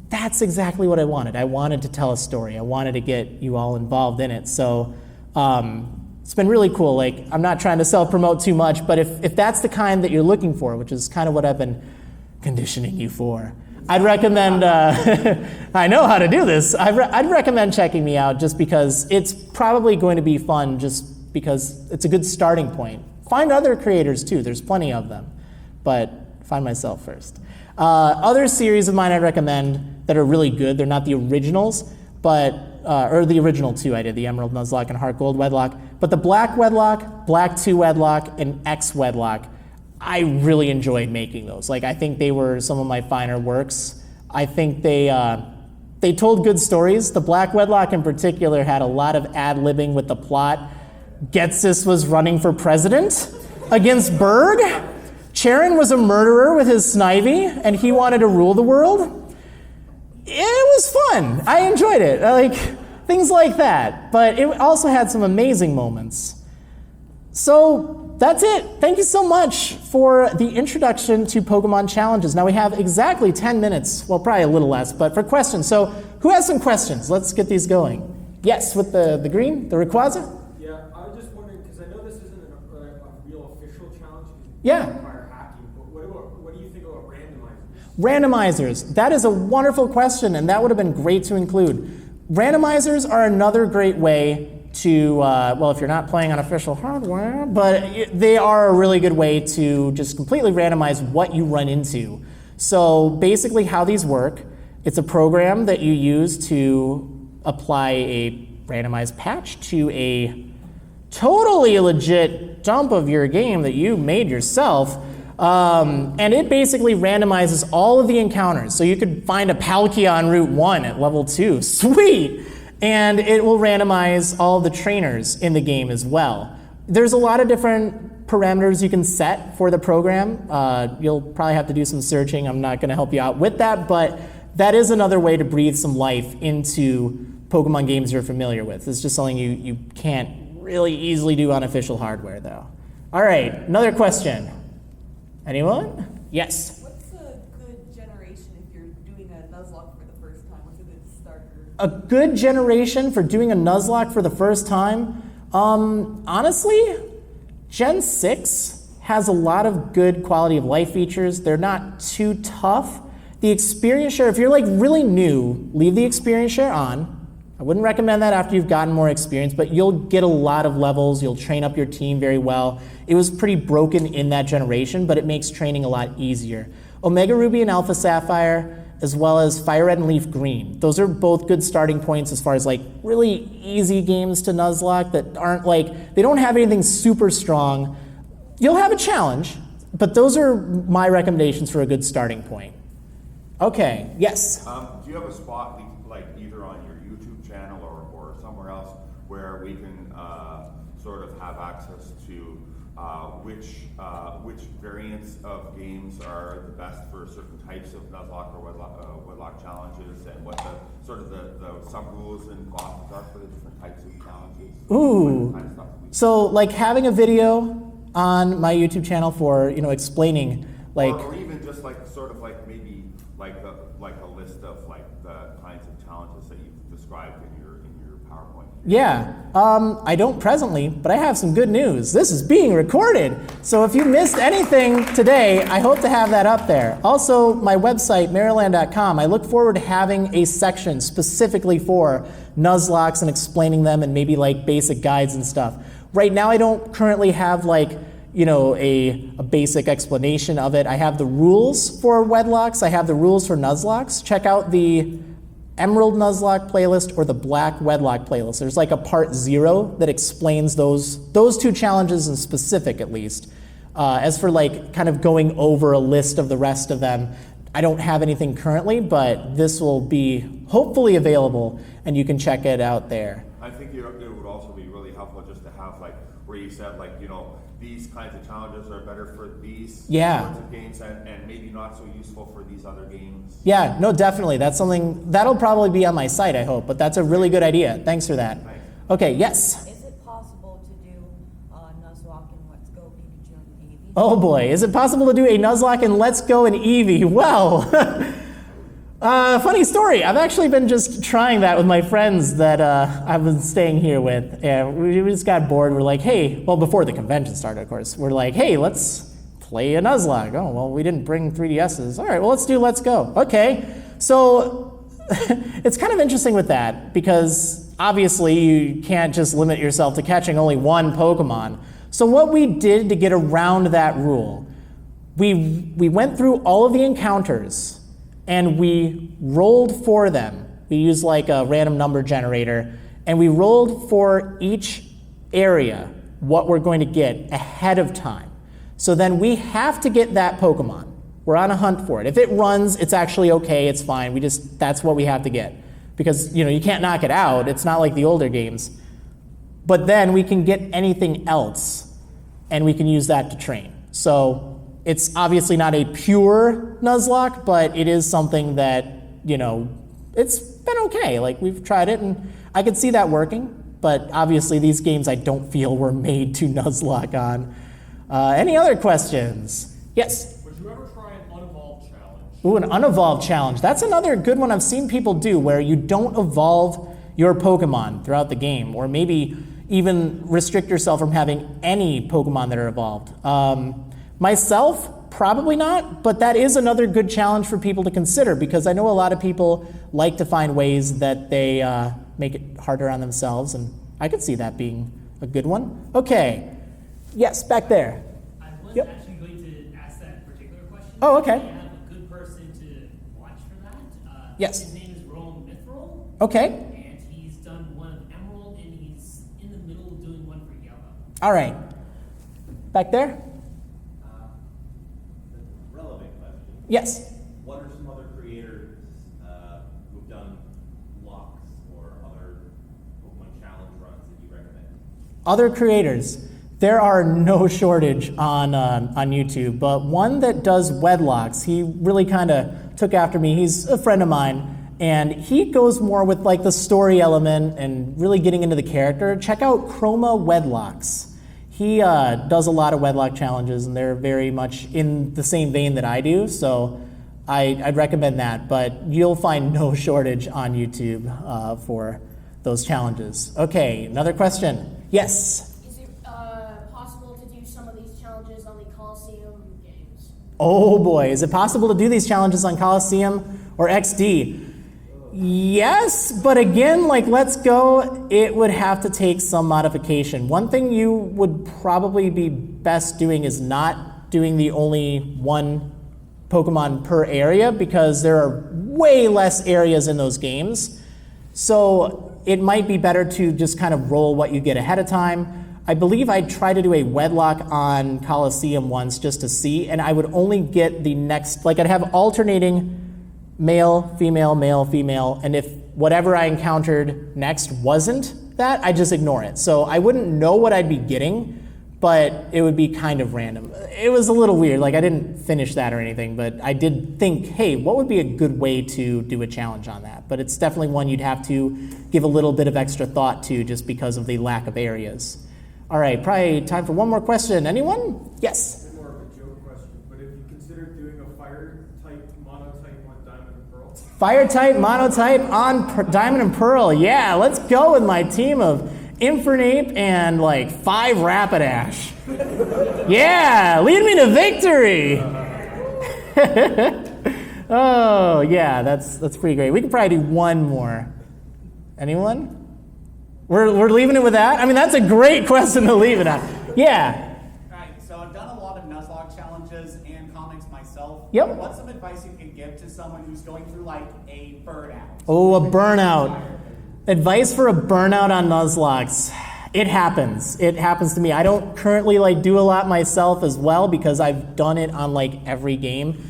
that's exactly what I wanted. I wanted to tell a story. I wanted to get you all involved in it. So it's been really cool. Like, I'm not trying to self-promote too much, but if that's the kind that you're looking for, which is kind of what I've been conditioning you for, I'd recommend, I know how to do this, I'd recommend checking me out, just because it's probably going to be fun, just because it's a good starting point. Find other creators too, there's plenty of them, but find myself first. Other series of mine I'd recommend that are really good, they're not the originals, but, or the original two I did, the Emerald Nuzlocke and Heart Gold Wedlock, but the Black Wedlock, Black 2 Wedlock, and X Wedlock, I really enjoyed making those. Like, I think they were some of my finer works. I think they told good stories. The Black Wedlock in particular had a lot of ad-libbing with the plot. Getsis was running for president against Berg. Charon was a murderer with his Snivy, and he wanted to rule the world. It was fun. I enjoyed it. Like, things like that. But it also had some amazing moments. So that's it. Thank you so much for the introduction to Pokemon challenges. Now we have exactly 10 minutes, well, probably a little less, but for questions. So who has some questions? Let's get these going. Yes, with the green, the Rayquaza? Yeah, I was just wondering, because I know this isn't a real official challenge. Yeah. Require hacking, but what do you think about randomizers? Randomizers. That is a wonderful question, and that would have been great to include. Randomizers are another great way to, well, if you're not playing on official hardware, but they are a really good way to just completely randomize what you run into. So basically how these work, it's a program that you use to apply a randomized patch to a totally legit dump of your game that you made yourself. And it basically randomizes all of the encounters. So you could find a Palkia on Route 1 at level 2. Sweet! And it will randomize all the trainers in the game as well. There's a lot of different parameters you can set for the program. You'll probably have to do some searching. I'm not going to help you out with that, but that is another way to breathe some life into Pokemon games you're familiar with. It's just something you can't really easily do on official hardware, though. All right, another question. Anyone? Yes? What's a good generation if you're doing a Nuzlocke for the first time? What's a good starter? A good generation for doing a Nuzlocke for the first time? Honestly, Gen 6 has a lot of good quality of life features. They're not too tough. The experience share, if you're like really new, leave the experience share on. I wouldn't recommend that after you've gotten more experience, but you'll get a lot of levels. You'll train up your team very well. It was pretty broken in that generation, but it makes training a lot easier. Omega Ruby and Alpha Sapphire, as well as Fire Red and Leaf Green. Those are both good starting points as far as like really easy games to Nuzlocke that aren't like, they don't have anything super strong. You'll have a challenge, but those are my recommendations for a good starting point. Okay, yes? Do you have a spot, like either on your YouTube channel or somewhere else, where we can sort of have access to which variants of games are the best for certain types of Nuzlocke or Wedlock challenges, and what the sort of the sub rules and clauses are for the different types of challenges? Ooh. Kind of stuff So like having a video on my YouTube channel for, explaining like... or even just like sort of like maybe like a list of like the kinds of challenges that you've described in your PowerPoint. Yeah, I don't presently, but I have some good news. This is being recorded. So if you missed anything today, I hope to have that up there. Also, my website, Marriland.com, I look forward to having a section specifically for Nuzlockes and explaining them and maybe like basic guides and stuff. Right now, I don't currently have like, a basic explanation of it. I have the rules for Wedlockes. I have the rules for Nuzlockes. Check out the Emerald Nuzlocke playlist or the Black Wedlock playlist. There's like a part 0 that explains those two challenges in specific, at least. As for like kind of going over a list of the rest of them, I don't have anything currently, but this will be hopefully available and you can check it out there. I think it would also be really helpful just to have like where you said like, these kinds of challenges are better for these sorts of games and maybe not so useful for these other games. Yeah, no, definitely. That's something, that'll probably be on my site, I hope, but that's a really good idea. Thanks for that. Thanks. Okay, yes? Is it possible to do Nuzlocke and Let's Go Pikachu and Eevee? Oh boy, is it possible to do a Nuzlocke and Let's Go and Eevee? Well, funny story. I've actually been just trying that with my friends that I've been staying here with, and we just got bored. We're like, hey, well, before the convention started, of course, we're like, hey, let's play a Nuzlocke. Oh, well, we didn't bring 3DSs. All right, well, let's do Let's Go. Okay, so it's kind of interesting with that because obviously you can't just limit yourself to catching only one Pokemon. So what we did to get around that rule, we went through all of the encounters and we rolled for them. We used like a random number generator, and we rolled for each area what we're going to get ahead of time. So then we have to get that Pokemon. We're on a hunt for it. If it runs, it's actually okay, it's fine. That's what we have to get. Because, you can't knock it out. It's not like the older games. But then we can get anything else, and we can use that to train. So it's obviously not a pure Nuzlocke, but it is something that, it's been okay. Like, we've tried it, and I could see that working. But obviously, these games I don't feel were made to Nuzlocke on. Any other questions? Yes? Would you ever try an unevolved challenge? Ooh, an unevolved challenge. That's another good one I've seen people do, where you don't evolve your Pokemon throughout the game, or maybe even restrict yourself from having any Pokemon that are evolved. Myself, probably not, but that is another good challenge for people to consider, because I know a lot of people like to find ways that they make it harder on themselves, and I could see that being a good one. Okay, yes, back there. I was Yep. actually going to ask that particular question. Oh, okay. Do you have a good person to watch for that? Yes. His name is Rowan Mithril, Okay, and he's done one of Emerald, and he's in the middle of doing one for Yellow. all right. Back there? Relevant question. Yes. What are some other creators who've done locks or other Pokemon challenge runs that you recommend? Other creators. There are no shortage on YouTube, but one that does Wedlockes, he really kind of took after me. He's a friend of mine, and he goes more with like the story element and really getting into the character. Check out Chroma Wedlockes. He does a lot of Wedlock challenges, and they're very much in the same vein that I do, so I'd recommend that, but you'll find no shortage on YouTube for those challenges. Okay, another question. Yes? Is it possible to do some of these challenges on the Coliseum games? Oh boy, is it possible to do these challenges on Coliseum or XD? Yes, but again, like Let's Go, it would have to take some modification. One thing you would probably be best doing is not doing the only one Pokemon per area, because there are way less areas in those games. So it might be better to just kind of roll what you get ahead of time. I believe I tried to do a Wedlock on Coliseum once just to see, and I would only get the next, like I'd have alternating male, female, and if whatever I encountered next wasn't that, I just ignore it. So I wouldn't know what I'd be getting, but it would be kind of random. It was a little weird, like I didn't finish that or anything, but I did think, hey, what would be a good way to do a challenge on that? But it's definitely one you'd have to give a little bit of extra thought to just because of the lack of areas. All right, probably time for one more question. Anyone? Yes? A bit more of a joke question, but if you considered doing a fire type, monotype on Diamond and Pearl? Fire type, monotype on Diamond and Pearl. Yeah, let's go with my team of Infernape and like 5 Rapidash. Yeah, lead me to victory. Oh yeah, that's pretty great. We could probably do one more. Anyone? We're leaving it with that? I mean, that's a great question to leave it on. Yeah. Right, so I've done a lot of Nuzlocke challenges and comics myself. Yep. What's some advice you can give to someone who's going through like a burnout? Oh, a burnout. Advice for a burnout on Nuzlockes. It happens. It happens to me. I don't currently like do a lot myself as well because I've done it on like every game.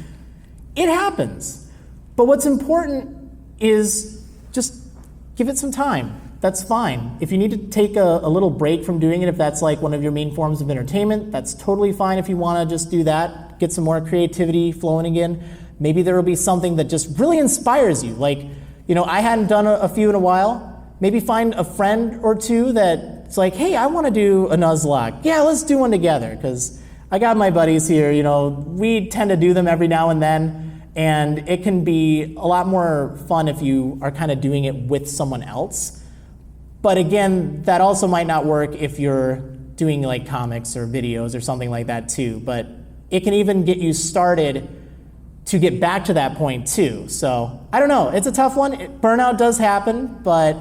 It happens. But what's important is just give it some time. That's fine. If you need to take a little break from doing it, if that's like one of your main forms of entertainment, that's totally fine if you want to just do that. Get some more creativity flowing again. Maybe there will be something that just really inspires you. Like, I hadn't done a few in a while. Maybe find a friend or two that's like, hey, I want to do a Nuzlocke. Yeah, let's do one together, because I got my buddies here. We tend to do them every now and then, and it can be a lot more fun if you are kind of doing it with someone else. But again, that also might not work if you're doing like comics or videos or something like that too. But it can even get you started to get back to that point too. So I don't know, it's a tough one. Burnout does happen, but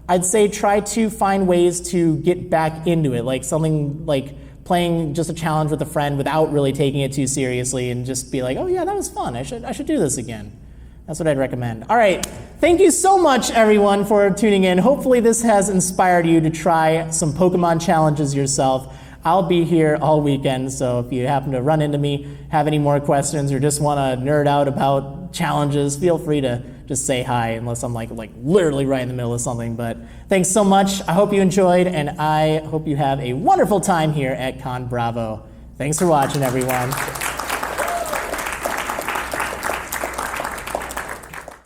I'd say try to find ways to get back into it, like something like playing just a challenge with a friend without really taking it too seriously, and just be like, oh yeah, that was fun. I should do this again. That's what I'd recommend. All right, thank you so much everyone for tuning in. Hopefully this has inspired you to try some Pokemon challenges yourself. I'll be here all weekend, so if you happen to run into me, have any more questions, or just want to nerd out about challenges, feel free to just say hi, unless I'm like literally right in the middle of something. But thanks so much. I hope you enjoyed, and I hope you have a wonderful time here at ConBravo. Thanks for watching, everyone.